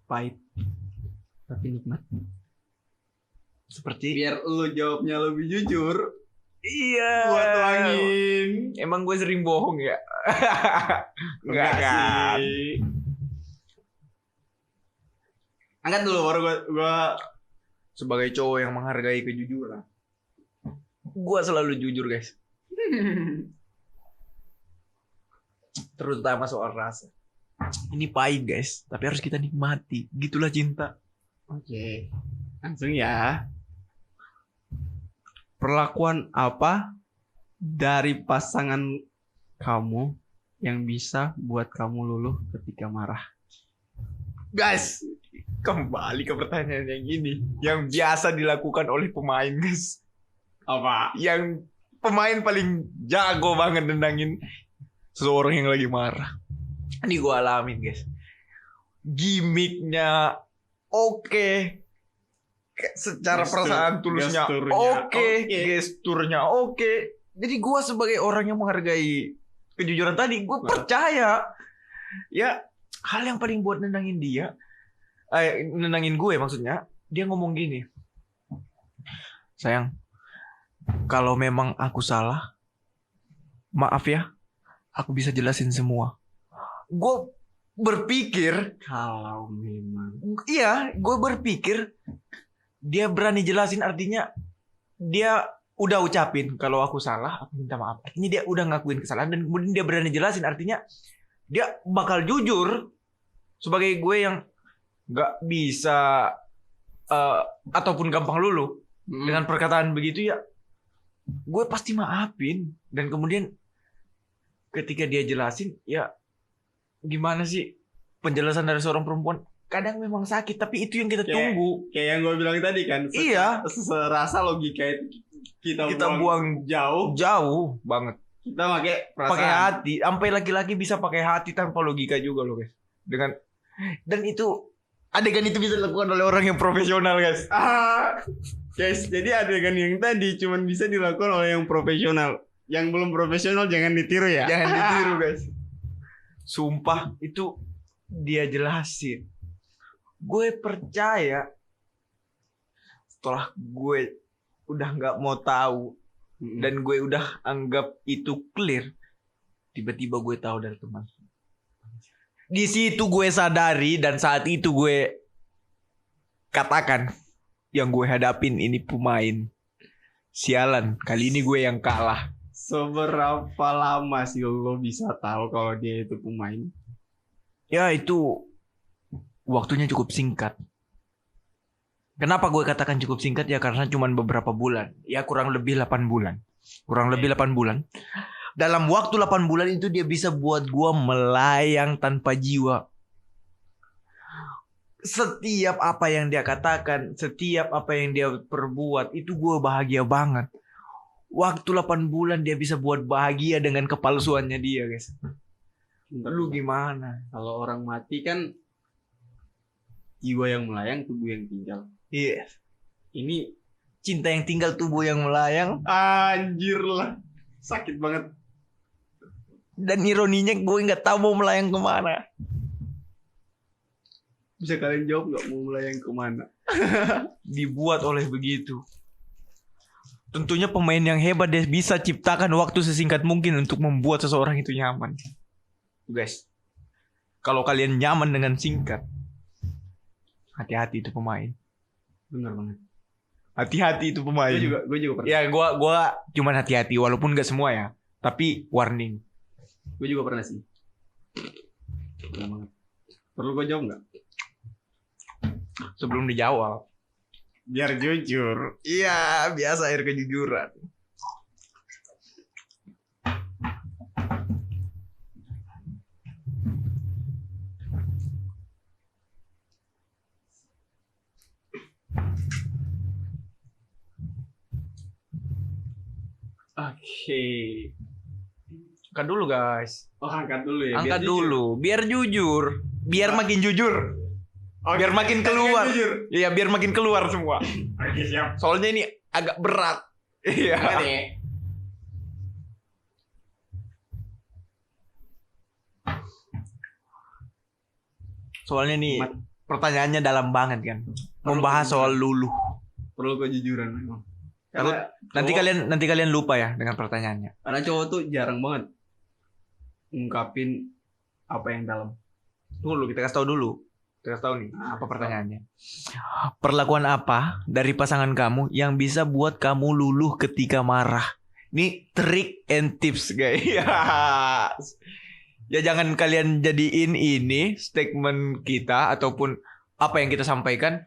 Pahit tapi nikmat. Seperti Biar lu jawabnya lebih jujur, iya. gua tuangin. Emang gue sering bohong ya? Enggak kan? sih. Angkat dulu baru gua Sebagai cowok yang menghargai kejujuran, gue selalu jujur guys. Terutama soal rasa. Ini pahit guys, tapi harus kita nikmati. Gitulah cinta. Oke. Langsung ya. Perlakuan apa dari pasangan kamu yang bisa buat kamu luluh ketika marah? Guys, kembali ke pertanyaan yang ini, yang biasa dilakukan oleh pemain guys. Apa? Yang pemain paling jago banget nendangin seseorang yang lagi marah. Ini gue alamin guys. Gimiknya oke. Secara perasaan tulusnya oke. Gesturnya oke. Jadi gue sebagai orang yang menghargai kejujuran tadi, gue percaya ya hal yang paling buat nendangin dia, nendangin gue maksudnya, dia ngomong gini, sayang, kalau memang aku salah, maaf ya, aku bisa jelasin semua. Gue berpikir, Kalau memang iya, gue berpikir dia berani jelasin, artinya dia udah ucapin kalau aku salah, aku minta maaf. Artinya dia udah ngakuin kesalahan dan kemudian dia berani jelasin, artinya dia bakal jujur. Sebagai gue yang nggak bisa ataupun gampang luluh dengan perkataan begitu ya, gue pasti maafin. Dan kemudian ketika dia jelasin, ya gimana sih penjelasan dari seorang perempuan? Kadang memang sakit, tapi itu yang kita tunggu. kayak yang gue bilang tadi kan. Iya. Serasa logika itu kita buang jauh banget. Kita pakai hati. Sampai laki-laki bisa pakai hati tanpa logika juga loh guys. Dan itu adegan itu bisa dilakukan oleh orang yang profesional guys. Guys, jadi adegan yang tadi cuman bisa dilakukan oleh yang profesional. Yang belum profesional jangan ditiru ya. Jangan ditiru guys. Sumpah itu dia jelasin. Gue percaya setelah gue udah nggak mau tahu dan gue udah anggap itu clear, tiba-tiba gue tahu dari teman. Di situ gue sadari dan saat itu gue katakan, yang gue hadapin ini pemain. Sialan, kali ini gue yang kalah. Seberapa lama sih lo bisa tahu kalau dia itu pemain? Ya itu waktunya cukup singkat. Kenapa gue katakan cukup singkat? Ya karena cuma beberapa bulan. Ya kurang lebih 8 bulan. Kurang lebih 8 bulan. Dalam waktu 8 bulan itu dia bisa buat gue melayang tanpa jiwa. Setiap apa yang dia katakan, setiap apa yang dia perbuat, itu gue bahagia banget. Waktu 8 bulan dia bisa buat bahagia dengan kepalsuannya dia guys. Lu gimana? Kalau orang mati kan jiwa yang melayang, tubuh yang tinggal. Iya. Ini Cinta yang tinggal, tubuh yang melayang. anjir lah. Sakit banget. Dan ironinya gue gak tahu mau melayang kemana. Bisa kalian jawab gak mau melayang kemana? Dibuat oleh begitu. Tentunya pemain yang hebat dia bisa ciptakan waktu sesingkat mungkin untuk membuat seseorang itu nyaman. Guys, kalau kalian nyaman dengan singkat, hati-hati itu pemain. Bener banget. Hati-hati itu pemain. Gue juga pernah. Ya gue cuman hati-hati walaupun gak semua ya. Tapi warning. Gue juga pernah sih. Pernah banget. Perlu gue jawab gak? Sebelum dijawab. Biar jujur. Iya, biasa air kejujuran. Oke. Angkat dulu guys. Oh, angkat dulu ya. Angkat dulu. Biar jujur. Biar makin jujur. Oke, Biar makin kan keluar. jujur. Iya, biar makin keluar semua. Oke, siap. Soalnya ini agak berat. Iya. Angkat ya. Soalnya nih Mat- pertanyaannya dalam banget kan. Membahas kejujuran. soal luluh. Perlu kejujuran memang. Takut nanti kalian lupa ya dengan pertanyaannya. Karena cowok tuh jarang banget ngungkapin apa yang dalam. Tunggu dulu, kita kasih tahu dulu. Kita kasih tahu nih apa pertanyaannya. Perlakuan apa dari pasangan kamu yang bisa buat kamu luluh ketika marah? Ini trik and tips guys. Ya jangan kalian jadiin ini statement kita ataupun apa yang kita sampaikan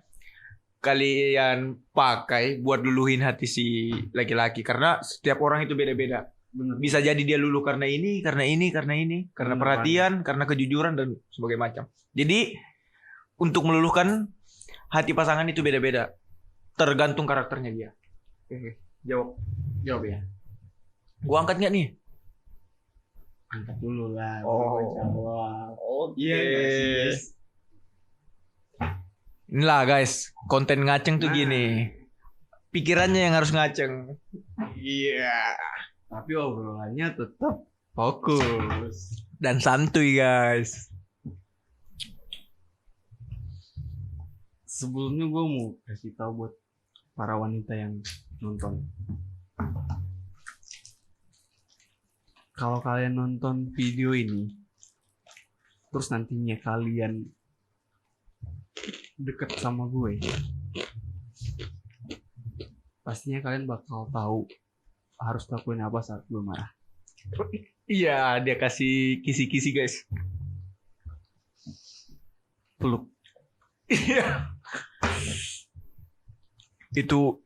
kalian pakai buat luluhin hati si laki-laki, karena setiap orang itu beda-beda. Bener. Bisa jadi dia luluh karena ini, karena Bener, perhatian, karena kejujuran dan sebagainya macam. Jadi untuk meluluhkan hati pasangan itu beda-beda, tergantung karakternya dia. Oke, jawab ya. Gua angkat nggak nih? Angkat dulu lah. Oh. Jawab. Oke. Iya guys. Inilah guys, konten ngaceng tuh Nah. gini. Pikirannya yang harus ngaceng. Iya. Tapi obrolannya tetap fokus. Dan santuy guys. Sebelumnya gue mau kasih tahu buat para wanita yang nonton. Kalau kalian nonton video ini, terus nantinya kalian deket sama gue, pastinya kalian bakal tahu harus lakuin apa saat gue marah. Iya, dia kasih kisi-kisi guys. Peluk. Iya. Itu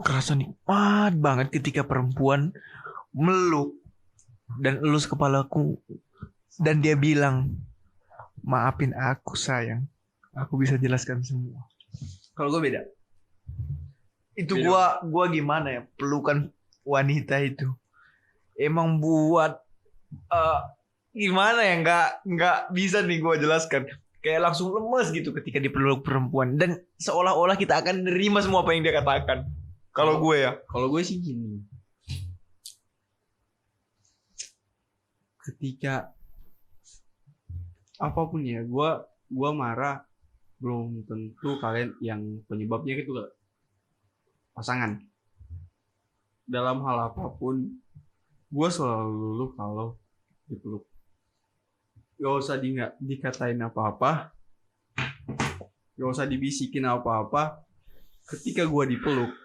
kerasa nikmat banget ketika perempuan meluk dan elus kepalaku dan dia bilang, maafin aku sayang, aku bisa jelaskan semua. Kalau gue beda. Itu Beda. gua gimana ya, pelukan wanita itu emang buat gimana ya, nggak bisa nih gua jelaskan. Kayak langsung lemes gitu ketika dipeluk perempuan dan seolah-olah kita akan nerima semua apa yang dia katakan. Kalau gue ya. Kalau gue sih gini. Ketika apapun ya, gue marah, belum tentu kalian yang penyebabnya itu pasangan. Dalam hal apapun, gue selalu luluh kalau dipeluk. Gak usah dikatain apa-apa, gak usah dibisikin apa-apa. Ketika gue dipeluk,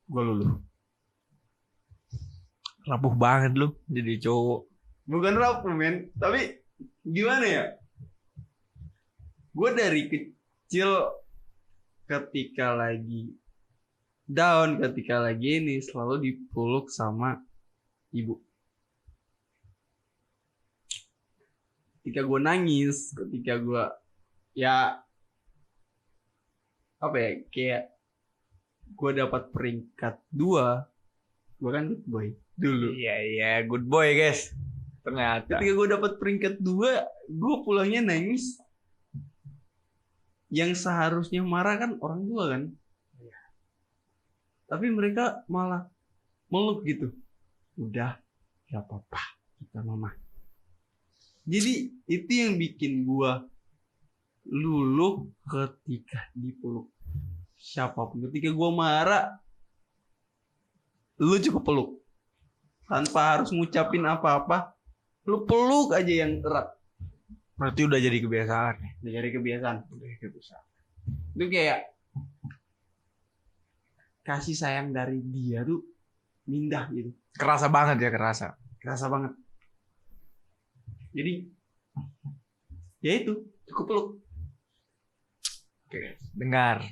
gue luluh. Rapuh banget lu jadi cowok. Bukan rapuh men, tapi gimana ya? Gue dari kecil ketika lagi down, ketika lagi ini selalu dipeluk sama ibu. Ketika gue nangis, ketika gue ya apa ya, kayak gue dapat peringkat 2, gue kan good boy dulu. Iya, good boy guys. Ternyata. Ketika gue dapat peringkat 2, gue pulangnya nangis. Yang seharusnya marah kan orang tua kan. Tapi mereka malah meluk gitu. Udah, gak apa-apa, kita mama. Jadi itu yang bikin gue luluh ketika dipeluk siapapun. Ketika gue marah, lu cukup peluk. Tanpa harus ngucapin apa-apa, lu peluk aja yang erat. Berarti udah jadi kebiasaan nih. Udah jadi kebiasaan. Itu kayak kasih sayang dari dia tuh mindah gitu. Kerasa banget ya, kerasa. Kerasa banget. Jadi ya itu, cukup peluk. Oke, dengar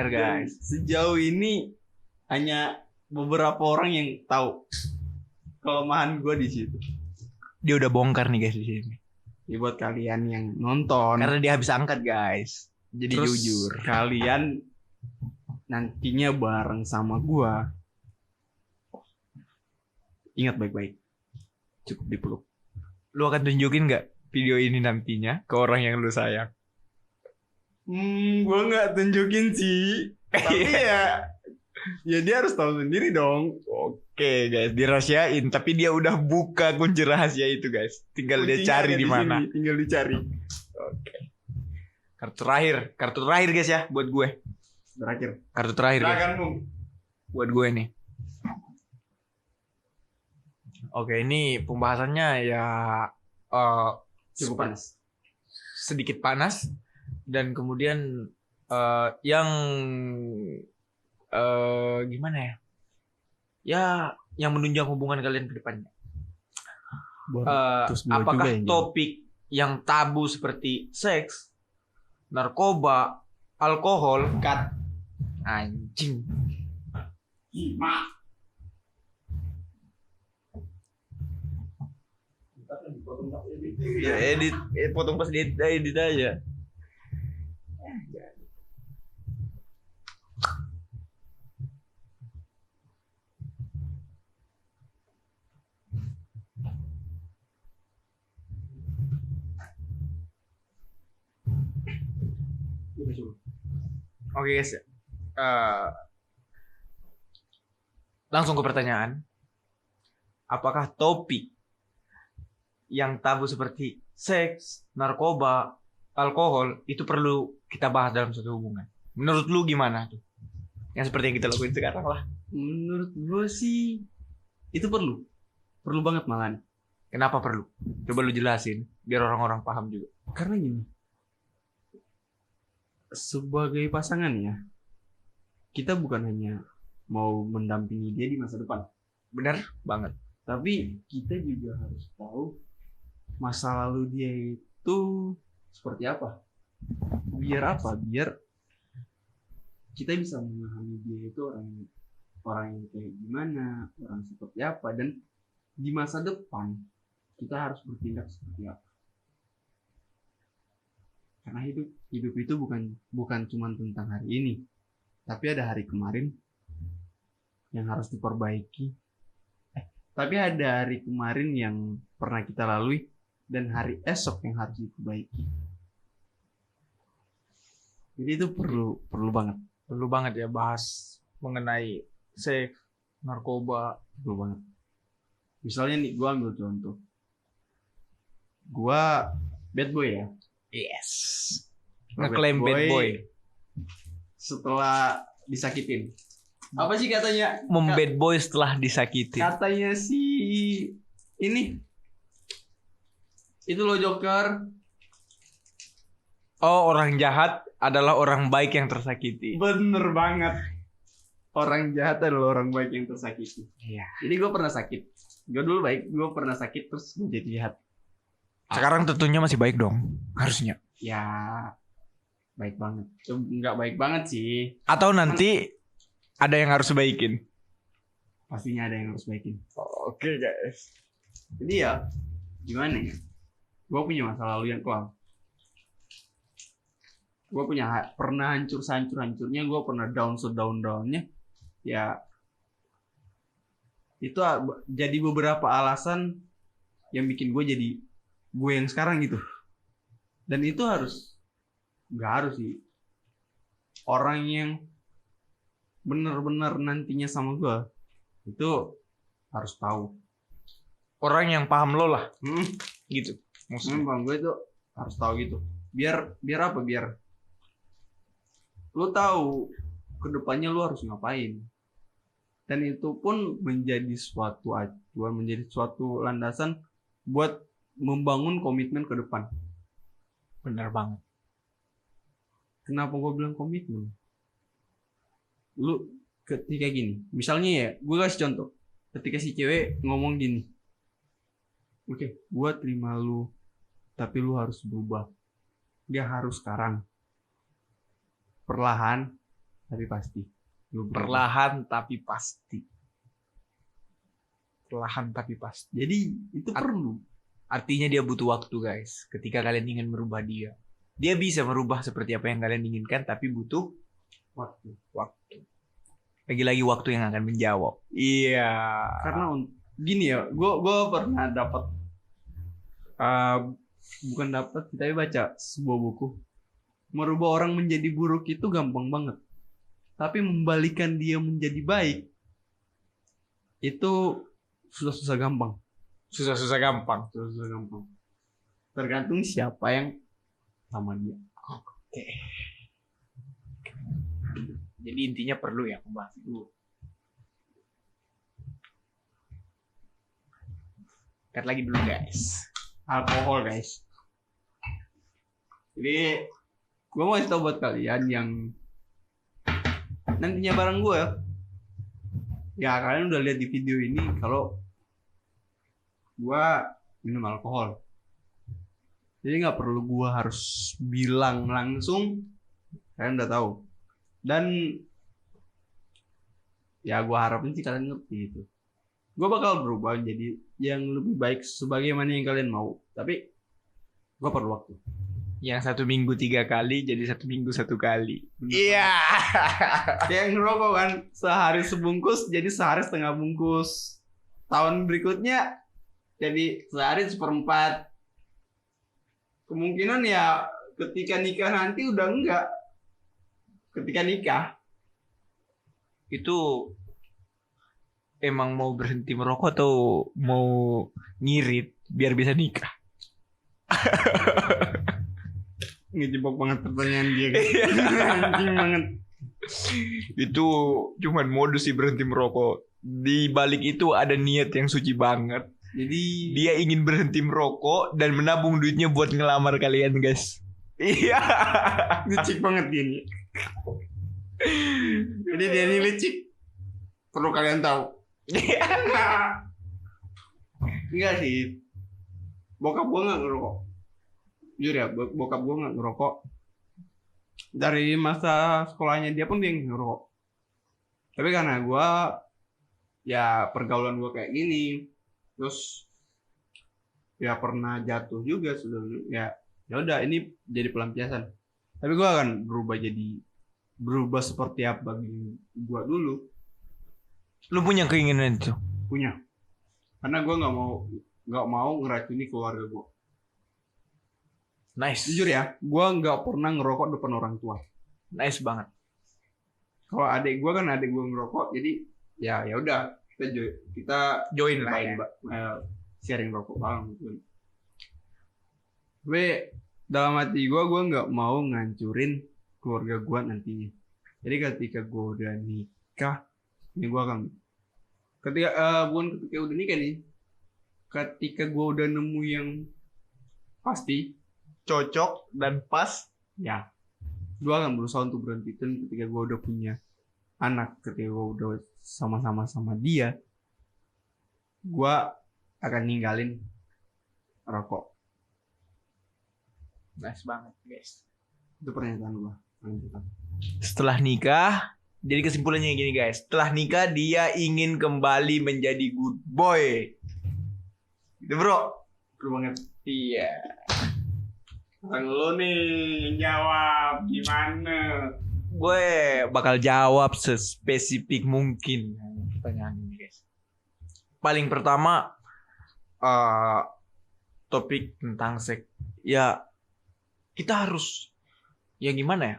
guys. Dan sejauh ini hanya beberapa orang yang tahu kelemahan gue di situ. Dia udah bongkar nih guys di sini. Ya buat kalian yang nonton, Karena dia habis angkat guys. Jadi terus jujur. kalian nantinya bareng sama gue, ingat baik-baik, cukup dipeluk. Lu akan tunjukin nggak video ini nantinya ke orang yang lu sayang? Gue nggak tunjukin sih, tapi ya dia harus tahu sendiri dong. Oke guys, dirahasiain. Tapi dia udah buka kunci rahasia itu guys. Tinggal dia Kuncinya cari ada di mana. sini, tinggal dicari. Oke. Kartu terakhir guys ya buat gue. Terakhir. Kartu terakhir guys. Silakan, Bung. Buat gue nih. Oke, ini pembahasannya ya Cukup panas. sedikit panas dan kemudian yang gimana ya? Ya, yang menunjang hubungan kalian ke depannya. Apakah topik yang tabu seperti seks, narkoba, alkohol, anjing. Ya edit, potong pas edit aja. Oke guys, langsung ke pertanyaan. Apakah topik yang tabu seperti seks, narkoba, alkohol itu perlu kita bahas dalam suatu hubungan? Menurut lu gimana tuh? Yang seperti yang kita lakuin sekarang lah. Menurut gue sih itu perlu banget malah. Kenapa perlu? Coba lu jelasin biar orang-orang paham juga. Karena gini, sebagai pasangan ya, kita bukan hanya mau mendampingi dia di masa depan, Bener banget. tapi kita juga harus tahu masa lalu dia itu seperti apa. Biar apa? Biar kita bisa memahami dia itu orang yang kayak gimana, orang seperti apa, dan di masa depan kita harus bertindak seperti apa. Karena hidup itu bukan cuma tentang hari ini, tapi ada hari kemarin yang harus diperbaiki. Tapi ada hari kemarin yang pernah kita lalui dan hari esok yang harus diperbaiki. Jadi itu perlu banget. Perlu banget ya bahas mengenai seks, narkoba. Perlu banget. Misalnya nih, gue ambil contoh. Gue bad boy ya. Yes. Gua Ngeklaim bad boy. Setelah disakitin. Apa sih katanya? Membad boy setelah disakitin. Katanya si ini. Itu lo Joker. Oh, orang jahat adalah orang baik yang tersakiti. Bener banget. Orang jahat adalah orang baik yang tersakiti. Iya. Jadi gue pernah sakit. Gue dulu baik, gue pernah sakit terus gue jadi jahat. Sekarang tentunya masih baik dong, harusnya. Ya, baik banget. Nggak baik banget sih. Atau nanti ada yang harus baikin. Pastinya ada yang harus baikin. Oke guys. Jadi ya, gimana ya? Gue punya masa lalu yang kelam. Gue punya pernah hancurnya, gue pernah down sedown-downnya. Ya, itu jadi beberapa alasan yang bikin gue jadi gue yang sekarang gitu. Dan itu nggak harus sih. Orang yang benar-benar nantinya sama gue itu harus tahu. Orang yang paham lo lah, gitu. Bang, gue itu harus tahu gitu. Biar apa? Biar lu tahu kedepannya lu harus ngapain. Dan itu pun menjadi suatu acuan, menjadi suatu landasan buat membangun komitmen ke depan. Bener banget. Kenapa gue bilang komitmen? Lu ketika gini, misalnya ya, gue kasih contoh. Ketika si cewek ngomong gini, oke, gue terima lu, tapi lu harus berubah. Gak harus sekarang. Perlahan, tapi pasti. Perlahan tapi pasti. Perlahan tapi pasti. Jadi itu perlu. Artinya dia butuh waktu guys. Ketika kalian ingin merubah dia, dia bisa merubah seperti apa yang kalian inginkan, tapi butuh Waktu. Lagi-lagi waktu yang akan menjawab. Iya. Karena gini ya, gue pernah dapat, bukan dapat, tapi baca sebuah buku. Merubah orang menjadi buruk itu gampang banget. Tapi membalikan dia menjadi baik itu susah-susah gampang. Susah-susah gampang. Tergantung siapa yang sama dia. Oke. Jadi intinya perlu ya pembahasan dulu. Cut lagi dulu guys. Alkohol guys. Jadi gue mau kasih tau buat kalian yang nantinya bareng gue, ya kalian udah lihat di video ini kalau gue minum alkohol. Jadi nggak perlu gue harus bilang langsung, kalian udah tahu. Dan ya gue harapin sih kalian ngerti itu. Gue bakal berubah jadi yang lebih baik sebagaimana yang kalian mau. Tapi gue perlu waktu. Yang 1 minggu 3 kali jadi 1 minggu 1 kali. Iya. Yang ngerokok kan sehari sebungkus jadi sehari setengah bungkus. Tahun berikutnya jadi sehari 1/4. Kemungkinan ya ketika nikah nanti udah enggak. Ketika nikah Itu emang mau berhenti merokok atau mau ngirit biar bisa nikah? ngejebak banget pertanyaan dia. Anjing banget. Itu cuman modus sih berhenti merokok. Di balik itu ada niat yang suci banget. Jadi Dia ingin berhenti merokok dan menabung duitnya buat ngelamar kalian guys. Iya. licik banget dia nih. Jadi dia ini licik. Perlu kalian tahu. Enggak sih. Bokap gue gak ngerokok. Jujur ya, bokap gue gak ngerokok. Dari masa sekolahnya dia pun dia ngerokok. Tapi karena gue, ya pergaulan gue kayak gini. Terus ya pernah jatuh juga sebelumnya. Ya udah ini jadi pelampiasan. Tapi gue akan berubah seperti apa gue dulu. Lu punya keinginan itu? Punya. Karena gue nggak mau ngeracuni keluarga gue. Nice. Jujur ya, gue nggak pernah ngerokok depan orang tua. Nice banget. Kalau adik gue kan adik gue ngerokok, jadi ya udah kita Join lah main ya. sharing rokok bareng gitu. Tapi dalam hati gue nggak mau ngancurin keluarga gue nantinya. Jadi ketika gue udah nikah, ini gue akan bukan ketika udah nikah nih, ketika gue udah nemu yang pasti Cocok dan pas. ya gue akan berusaha untuk berhenti. Dan ketika gue udah punya anak, ketika gue udah sama-sama sama dia, gue akan ninggalin rokok. Nice banget guys. Itu pernyataan gue. Setelah nikah, jadi kesimpulannya gini guys. Setelah nikah dia ingin kembali menjadi good boy. Gitu bro. Perlu banget. Iya. Sekarang lo nih jawab gimana? Gue bakal jawab sespesifik mungkin pertanyaan ini guys. Paling pertama topik tentang seks. Ya kita harus, ya gimana ya,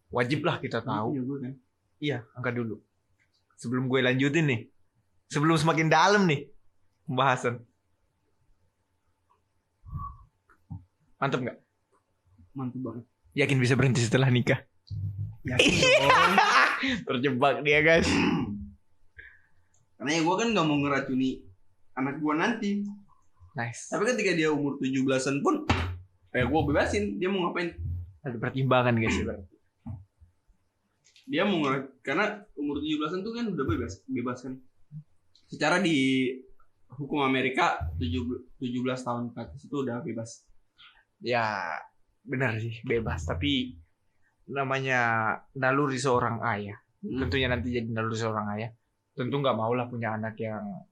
wajib lah kita tahu. Iya, angkat dulu. Sebelum gue lanjutin nih, sebelum semakin dalam nih pembahasan. Mantap nggak? Mantap banget. Yakin bisa berhenti setelah nikah? Yakin dong. Terjebak dia guys. Karena ya gue kan gak mau ngeracuni anak gue nanti. Nice. Tapi ketika dia umur 17-an pun, gue bebasin. Dia mau ngapain? Ada pertimbangan guys. Dia mau karena umur 17-an tuh kan udah bebas kan. Secara di hukum Amerika 17 tahun ke atas itu udah bebas. Ya benar sih bebas. Tapi namanya naluri seorang ayah. Tentunya nanti jadi naluri seorang ayah. Tentu nggak mau lah punya anak yang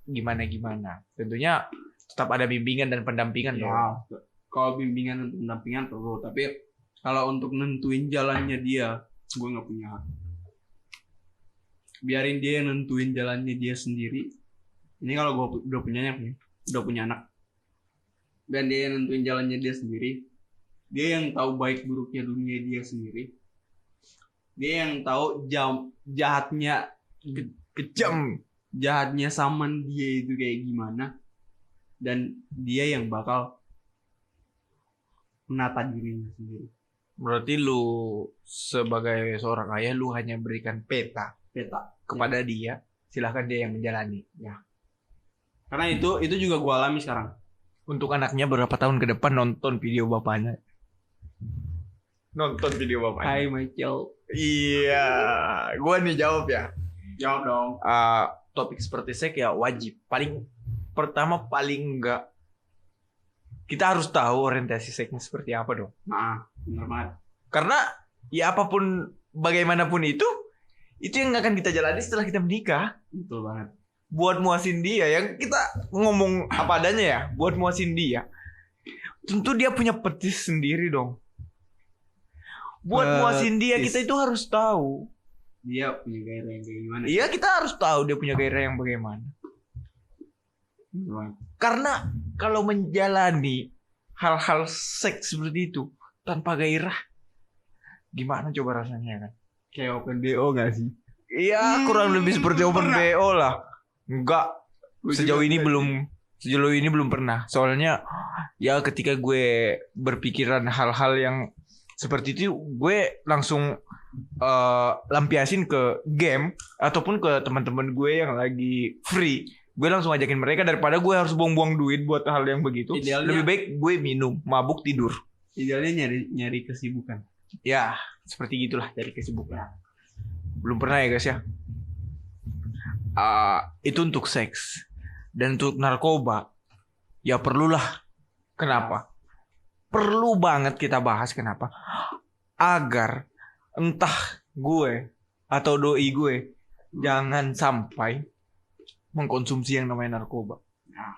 gimana-gimana. Tentunya tetap ada bimbingan dan pendampingan Ya, dong. kalau bimbingan dan pendampingan perlu. Tapi kalau untuk nentuin jalannya dia, gue nggak punya hak. Biarin dia nentuin jalannya dia sendiri. Ini kalau gue udah punya anak, dan dia nentuin jalannya dia sendiri. Dia yang tahu baik buruknya dunia dia sendiri. Dia yang tahu jahatnya Kejam. jahatnya saman dia itu kayak gimana. Dan dia yang bakal menata dirinya sendiri. Berarti lu sebagai seorang ayah lu hanya berikan peta Peta. kepada dia, silahkan dia yang menjalani. Karena itu juga gue alami sekarang. Untuk anaknya berapa tahun ke depan nonton video bapaknya. Nonton video bapaknya. Hai Michael. Iya, gua nih jawab ya. Jawab dong. Topik seperti seks ya wajib. Paling enggak kita harus tahu orientasi seksnya seperti apa dong. Nah, benar banget. Karena ya apapun bagaimanapun itu yang akan kita jalani setelah kita menikah. Betul banget. Buat muasin dia, yang kita ngomong apa adanya ya, buat muasin dia. Tentu dia punya petis sendiri dong. Buat muasin dia kita itu harus tahu. Dia punya gairah yang kayak gimana? Iya, kita harus tahu dia punya gairah yang bagaimana. Karena kalau menjalani hal-hal seks seperti itu tanpa gairah, gimana coba rasanya kan? Kayak open BO gak sih? Iya, kurang lebih seperti open BO lah. Enggak, sejauh ini belum pernah. Soalnya ya ketika gue berpikiran hal-hal yang seperti itu, gue langsung lampiasin ke game ataupun ke teman-teman gue yang lagi free. Gue langsung ajakin mereka daripada gue harus buang-buang duit buat hal yang begitu. Idealnya, lebih baik gue minum, mabuk, tidur. Idealnya nyari kesibukan. Ya, seperti gitulah, cari kesibukan. Belum pernah ya guys ya. Itu untuk seks. Dan untuk narkoba, ya perlulah. Kenapa? Perlu banget kita bahas kenapa. Agar entah gue atau doi gue jangan sampai mengkonsumsi yang namanya narkoba. Nah,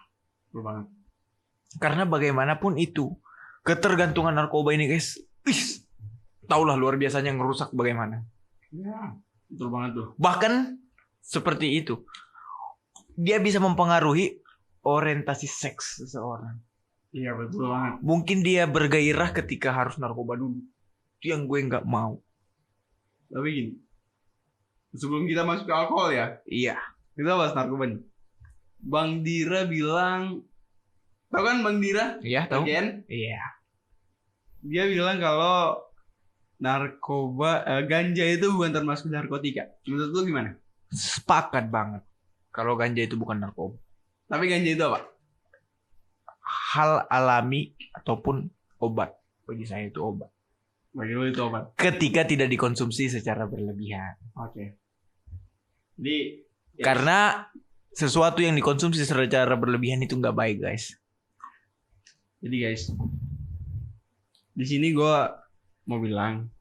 betul banget. Karena bagaimanapun itu, ketergantungan narkoba ini guys, taulah luar biasanya ngerusak bagaimana. Ya, betul banget tuh. Bahkan seperti itu, dia bisa mempengaruhi orientasi seks seseorang. Iya, betul banget. Mungkin dia bergairah ketika harus narkoba dulu. Itu yang gue nggak mau. Tapi gini, sebelum kita masuk ke alkohol ya, Iya. kita bahas narkoba nih. Bang Dira bilang, tahu kan Bang Dira? Iya, tahu. Again? Iya. Dia bilang kalau narkoba, ganja itu bukan termasuk narkotika. Menurut lu gimana? Sepakat banget. Kalau ganja itu bukan narkoba. Tapi ganja itu apa? Hal alami ataupun obat. Bagi saya itu obat. Bagi lu itu apa? Ketika tidak dikonsumsi secara berlebihan. Oke. Jadi Karena sesuatu yang dikonsumsi secara berlebihan itu nggak baik guys. Jadi guys, di sini gue mau bilang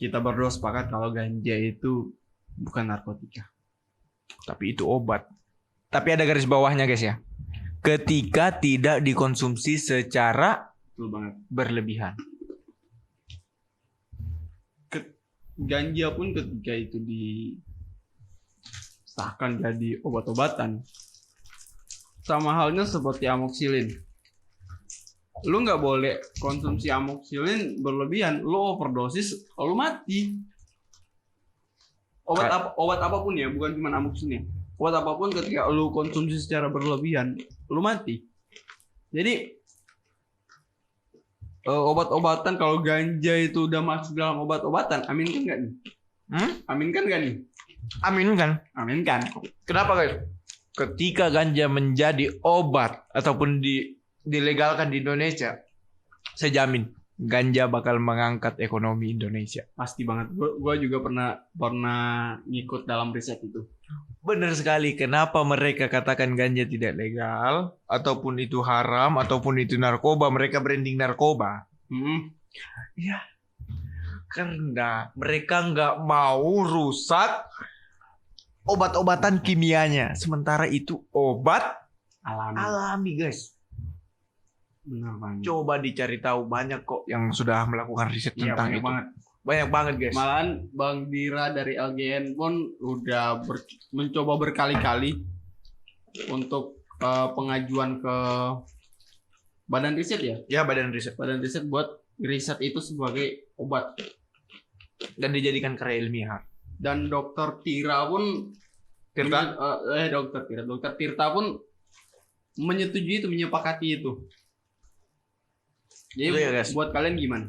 kita berdua sepakat kalau ganja itu bukan narkotika, tapi itu obat. Tapi ada garis bawahnya guys ya. Ketika tidak dikonsumsi secara betul banget, berlebihan. Ganja pun ketika itu disahkan jadi obat-obatan, sama halnya seperti amoxilin. Lu nggak boleh konsumsi amoxilin berlebihan, lu overdosis, lu mati. Obat apapun ya, bukan cuma amoxilin. Obat apapun ketika lu konsumsi secara berlebihan, lu mati. Jadi obat-obatan, kalau ganja itu udah masuk dalam obat-obatan, aminkan nggak nih? Aminkan nggak nih? Aminkan. Aminkan. Kenapa guys? Ketika ganja menjadi obat ataupun dilegalkan di Indonesia, saya jamin ganja bakal mengangkat ekonomi Indonesia. Pasti banget. Gue juga pernah ngikut dalam riset itu. Benar sekali. Kenapa mereka katakan ganja tidak legal, ataupun itu haram, ataupun itu narkoba? Mereka branding narkoba. Ya, karena mereka nggak mau rusak obat-obatan kimianya. Sementara itu obat alami guys. Benar banget. Coba dicari tahu, banyak kok yang sudah melakukan riset tentang itu. Banyak banget guys. Malahan Bang Dira dari LGN pun udah mencoba berkali-kali untuk pengajuan ke badan riset ya? Ya, badan riset. Badan riset buat riset itu sebagai obat. Dan dijadikan karya ilmiah. Dan Dokter Tirta pun Dokter Tirta pun menyetujui itu, menyepakati itu. Jadi Itu ya, guys. buat kalian gimana?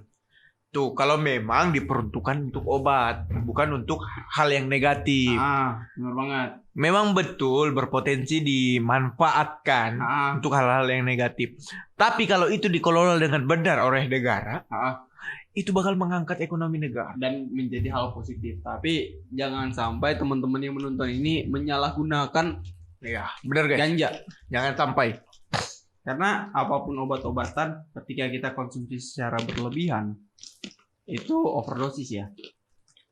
Tuh, kalau memang diperuntukkan untuk obat, bukan untuk hal yang negatif. Benar banget. Memang betul berpotensi dimanfaatkan untuk hal-hal yang negatif. Tapi kalau itu dikelola dengan benar oleh negara, itu bakal mengangkat ekonomi negara. Dan menjadi hal positif. Tapi jangan sampai teman-teman yang menonton ini menyalahgunakan Ya, benar guys. ganja. Jangan sampai. Karena apapun obat-obatan ketika kita konsumsi secara berlebihan itu overdosis ya.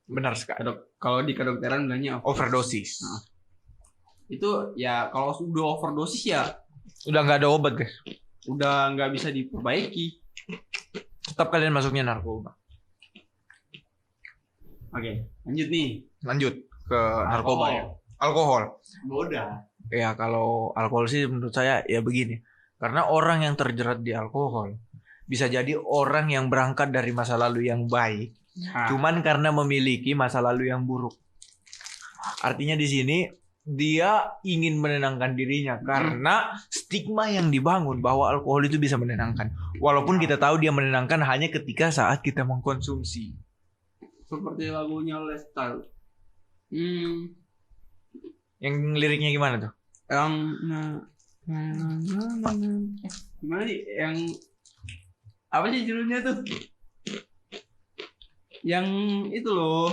Benar sekali. Kalau di kedokteran bilangnya Overdosis. Itu ya kalau sudah overdosis ya Udah nggak ada obat guys. udah nggak bisa diperbaiki. Tetap kalian masuknya narkoba. Oke, lanjut nih. Lanjut ke narkoba ya. Alkohol. Udah. Ya kalau alkohol sih menurut saya ya begini. Karena orang yang terjerat di alkohol bisa jadi orang yang berangkat dari masa lalu yang baik, cuman karena memiliki masa lalu yang buruk. Artinya di sini dia ingin menenangkan dirinya karena stigma yang dibangun bahwa alkohol itu bisa menenangkan. Walaupun kita tahu dia menenangkan hanya ketika saat kita mengkonsumsi. Seperti lagunya Lifestyle. Yang liriknya gimana tuh? Yang gimana sih? Yang apa sih judulnya tuh? Yang itu loh.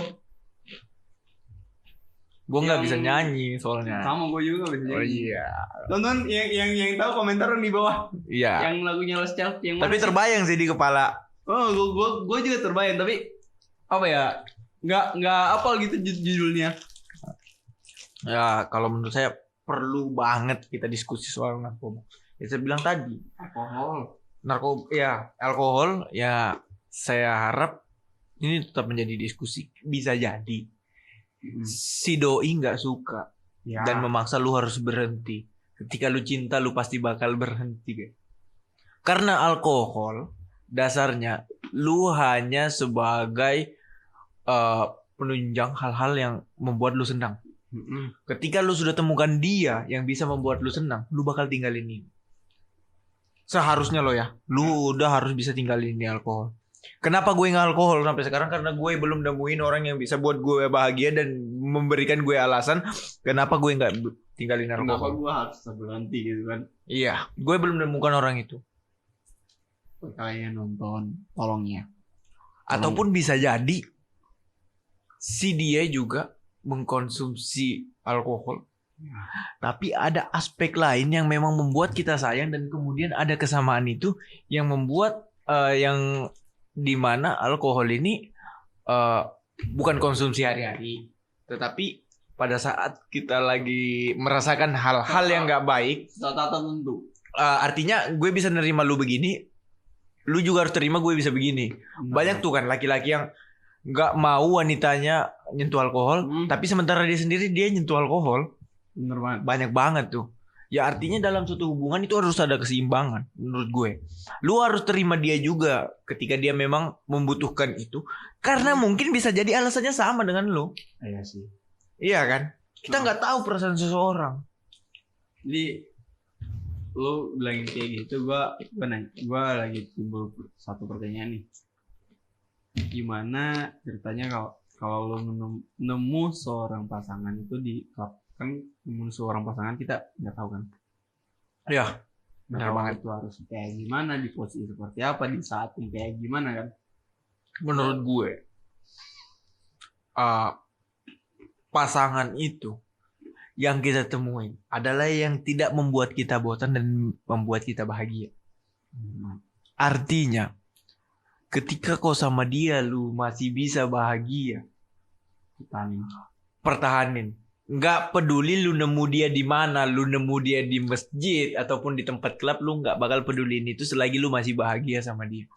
Gue nggak Yang- bisa nyanyi soalnya. Sama gue juga bisa Oh nyanyi. iya. Tonton yang tahu komentar di bawah. Iya. Yang lagunya Lifestyle yang Tapi mana sih? terbayang sih di kepala. Oh, gue juga terbayang tapi apa ya? Nggak apal gitu judulnya. Ya kalau menurut saya perlu banget kita diskusi soal narkoba. Ya saya bilang tadi. Alkohol ya saya harap ini tetap menjadi diskusi. Bisa jadi si doi nggak suka dan memaksa lu harus berhenti. Ketika lu cinta lu pasti bakal berhenti guys. Karena alkohol dasarnya lu hanya sebagai penunjang hal-hal yang membuat lu senang. Ketika lu sudah temukan dia yang bisa membuat lu senang, lu bakal tinggalin ini. Seharusnya lo ya, lu udah harus bisa tinggalin ini alkohol. Kenapa gue nggak alkohol sampai sekarang? Karena gue belum nemuin orang yang bisa buat gue bahagia dan memberikan gue alasan kenapa gue nggak tinggalin Kenapa alkohol. gue harus berhenti gitu kan? Iya, gue belum menemukan orang itu. Kalian nonton, tolong ya. Ataupun bisa jadi si dia juga mengkonsumsi alkohol. Tapi ada aspek lain yang memang membuat kita sayang dan kemudian ada kesamaan itu yang membuat yang dimana alkohol ini bukan konsumsi hari-hari, tetapi pada saat kita lagi merasakan hal-hal yang nggak baik, Saat tertentu. artinya gue bisa nerima lu begini, lu juga harus terima gue bisa begini. Banyak tuh kan laki-laki yang nggak mau wanitanya nyentuh alkohol, tapi sementara dia sendiri dia nyentuh alkohol. Bener banget. Banyak banget tuh. Ya artinya dalam suatu hubungan itu harus ada keseimbangan menurut gue. Lu harus terima dia juga ketika dia memang membutuhkan itu. Karena mungkin bisa jadi alasannya sama dengan lu. Iya sih. Iya kan? Kita nggak tahu perasaan seseorang. Jadi lu bilangin kayak gitu, gue lagi timbul satu pertanyaan nih. Gimana ceritanya kalau lu nemu seorang pasangan itu di klub, kan nemu seorang pasangan kita nggak tahu kan? Ya, benar Benar banget. itu harus kayak gimana, di posisi seperti apa, di saat yang kayak gimana kan? Menurut gue pasangan itu yang kita temuin adalah yang tidak membuat kita bosan dan membuat kita bahagia. Artinya ketika kau sama dia lu masih bisa bahagia, pertahanin. Nggak peduli lu nemu dia di mana, lu nemu dia di masjid ataupun di tempat klub, lu nggak bakal peduliin itu selagi lu masih bahagia sama dia.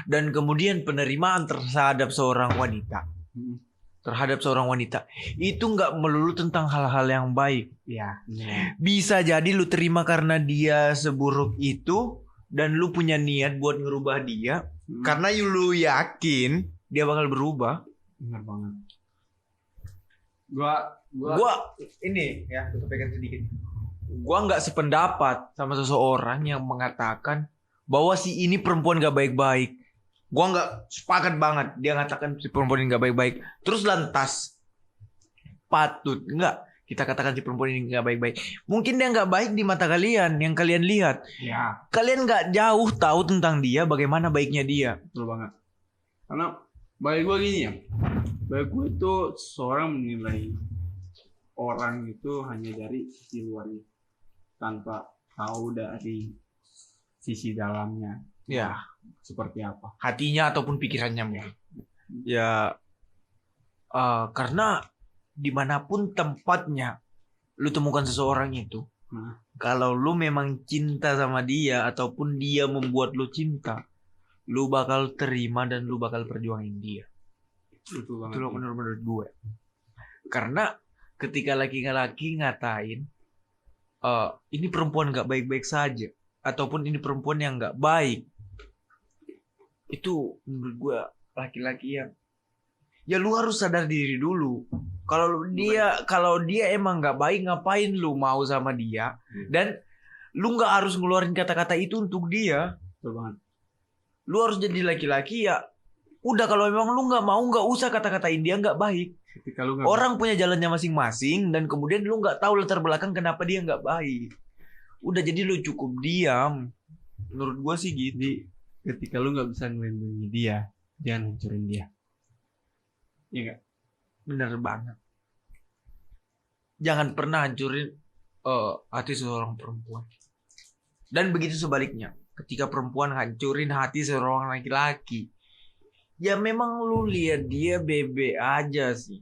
Dan kemudian penerimaan terhadap seorang wanita, itu nggak melulu tentang hal-hal yang baik. Iya. Bisa jadi lu terima karena dia seburuk itu dan lu punya niat buat ngerubah dia karena lu yakin dia bakal berubah. Benar banget. Gua ini ya tutup sedikit. Gua nggak sependapat sama seseorang yang mengatakan bahwa si ini perempuan gak baik-baik. Gua nggak sepakat banget dia ngatakan si perempuan ini gak baik-baik. Terus lantas patut nggak kita katakan si perempuan ini gak baik-baik? Mungkin dia gak baik di mata kalian yang kalian lihat. Ya, Kalian gak jauh tahu tentang dia, bagaimana baiknya dia. betul banget. Karena bagi gue gini ya, bagi gue itu seorang menilai orang itu hanya dari sisi luarnya, tanpa tahu dari sisi dalamnya Ya, seperti apa. hatinya ataupun pikirannya mungkin. Ya, karena dimanapun tempatnya lu temukan seseorang itu, kalau lu memang cinta sama dia ataupun dia membuat lu cinta, lu bakal terima dan lu bakal perjuangin dia. Betul banget. Itu loh menurut gue. Karena ketika laki-laki ngatain ini perempuan gak baik-baik saja ataupun ini perempuan yang gak baik, itu menurut gue laki-laki yang ya lu harus sadar diri dulu. Kalau dia emang gak baik, ngapain lu mau sama dia? Dan lu gak harus ngeluarin kata-kata itu untuk dia. Betul banget. Lu harus jadi laki-laki ya. Udah, kalau memang lu gak mau, gak usah kata-katain dia gak baik. Ketika lu nggak Orang punya jalannya masing-masing dan kemudian lu gak tahu latar belakang kenapa dia gak baik. Udah, jadi lu cukup diam. Menurut gua sih gitu. Jadi ketika lu nggak bisa ngelindungi dia, jangan hancurin dia. Iya nggak? Bener banget. Jangan pernah hancurin hati seorang perempuan. Dan begitu sebaliknya. Ketika perempuan hancurin hati seorang laki-laki, ya memang lu lihat dia bebe aja sih.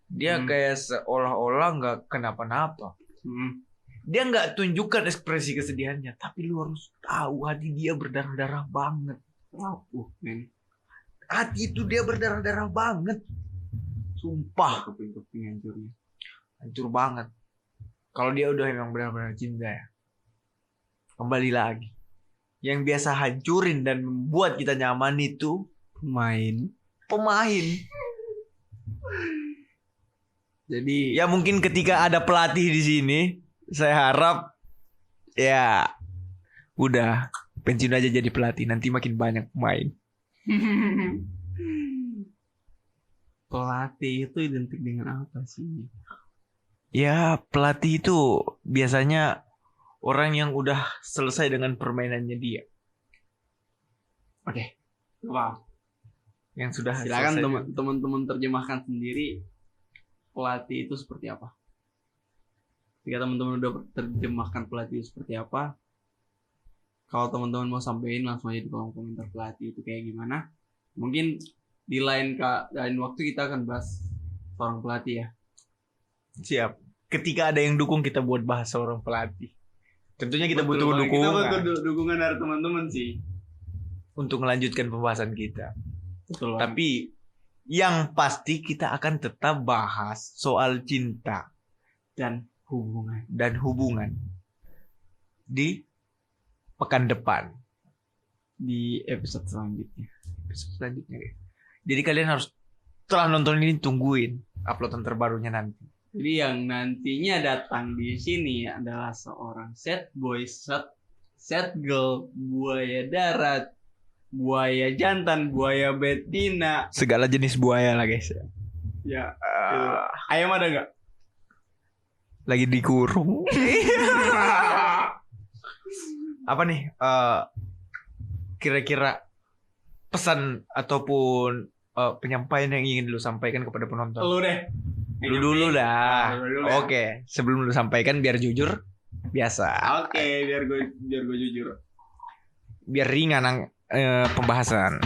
Dia kayak seolah-olah gak kenapa-napa. Dia gak tunjukkan ekspresi kesedihannya. Tapi lu harus tahu hati dia berdarah-darah banget. Men. Hati itu dia berdarah-darah banget. Sumpah. Keping-keping hancurnya. Hancur banget. Kalau dia udah emang benar-benar cinta ya. Kembali lagi. Yang biasa hancurin dan membuat kita nyaman itu pemain. Jadi ya mungkin ketika ada pelatih di sini, saya harap ya udah pensiun aja jadi pelatih, nanti makin banyak pemain. Pelatih itu identik dengan apa sih? Ya pelatih itu biasanya orang yang udah selesai dengan permainannya dia. Oke. Wow. Yang sudah Silakan selesai. teman-teman terjemahkan sendiri pelatih itu seperti apa. Jika teman-teman udah terjemahkan pelatih itu seperti apa, kalau teman-teman mau sampaikan langsung aja di kolom komentar pelatih itu kayak gimana. Mungkin di lain waktu kita akan bahas seorang pelatih ya. Siap. Ketika ada yang dukung kita buat bahas seorang pelatih. Tentunya kita butuh Kita dukungan butuh dukungan dari teman-teman sih untuk melanjutkan pembahasan kita. Betul. Tapi yang pasti kita akan tetap bahas soal cinta dan hubungan di pekan depan, di episode selanjutnya. guys. Jadi kalian harus setelah nonton ini tungguin uploadan terbarunya nanti. Jadi yang nantinya datang di sini adalah seorang sad boy, sad girl, buaya darat, buaya jantan, buaya betina, Segala jenis buaya lah guys. ya. Ayam ada nggak? Lagi dikurung. Apa nih? Kira-kira pesan ataupun penyampaian yang ingin lu sampaikan kepada penonton? Lu deh. Lu dulu dah. Lu dulu dah. Oke, sebelum lu sampaikan biar jujur, biasa. Oke, biar gue jujur. Biar ringan pembahasan.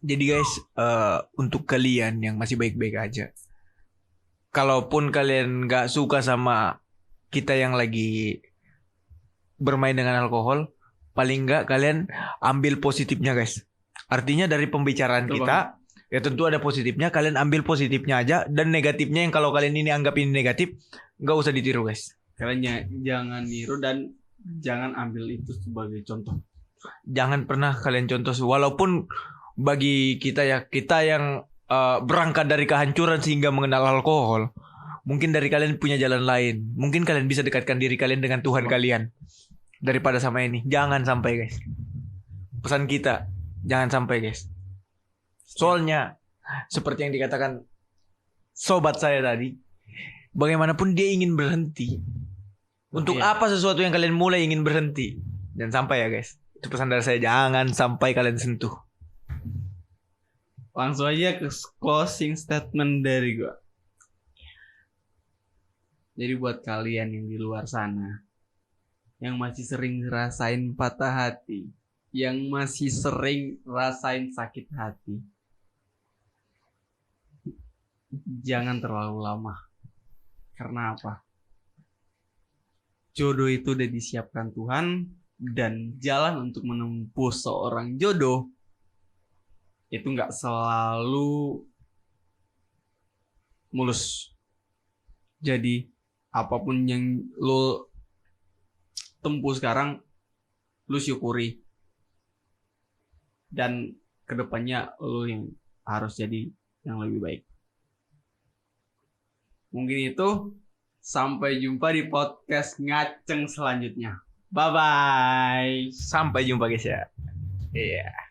Jadi guys, untuk kalian yang masih baik-baik aja, kalaupun kalian gak suka sama kita yang lagi bermain dengan alkohol, paling gak kalian ambil positifnya guys. Artinya dari pembicaraan Betul kita, ya tentu ada positifnya, kalian ambil positifnya aja. Dan negatifnya yang kalau kalian ini anggap ini negatif, gak usah ditiru guys. Kalian jangan niru dan jangan ambil itu sebagai contoh. Jangan pernah kalian contoh, walaupun bagi kita ya, kita yang berangkat dari kehancuran sehingga mengenal alkohol, Mungkin dari kalian punya jalan lain. Mungkin kalian bisa dekatkan diri kalian dengan Tuhan kalian daripada sama ini. Jangan sampai guys. Pesan kita, jangan sampai guys. Soalnya seperti yang dikatakan sobat saya tadi, bagaimanapun dia ingin berhenti. Untuk Iya. apa sesuatu yang kalian mulai ingin berhenti? Jangan sampai ya guys. Itu pesan dari saya, jangan sampai kalian sentuh. Langsung aja ke closing statement dari gua. Jadi buat kalian yang di luar sana, yang masih sering ngerasain patah hati, yang masih sering rasain sakit hati, jangan terlalu lama. Karena apa? Jodoh itu udah disiapkan Tuhan, dan jalan untuk menempuh seorang jodoh itu nggak selalu mulus. Jadi apapun yang lo tempuh sekarang, lo syukuri, dan kedepannya lo yang harus jadi yang lebih baik. Mungkin itu. Sampai jumpa di podcast Ngaceng selanjutnya. Bye bye. Sampai jumpa guys ya. Iya.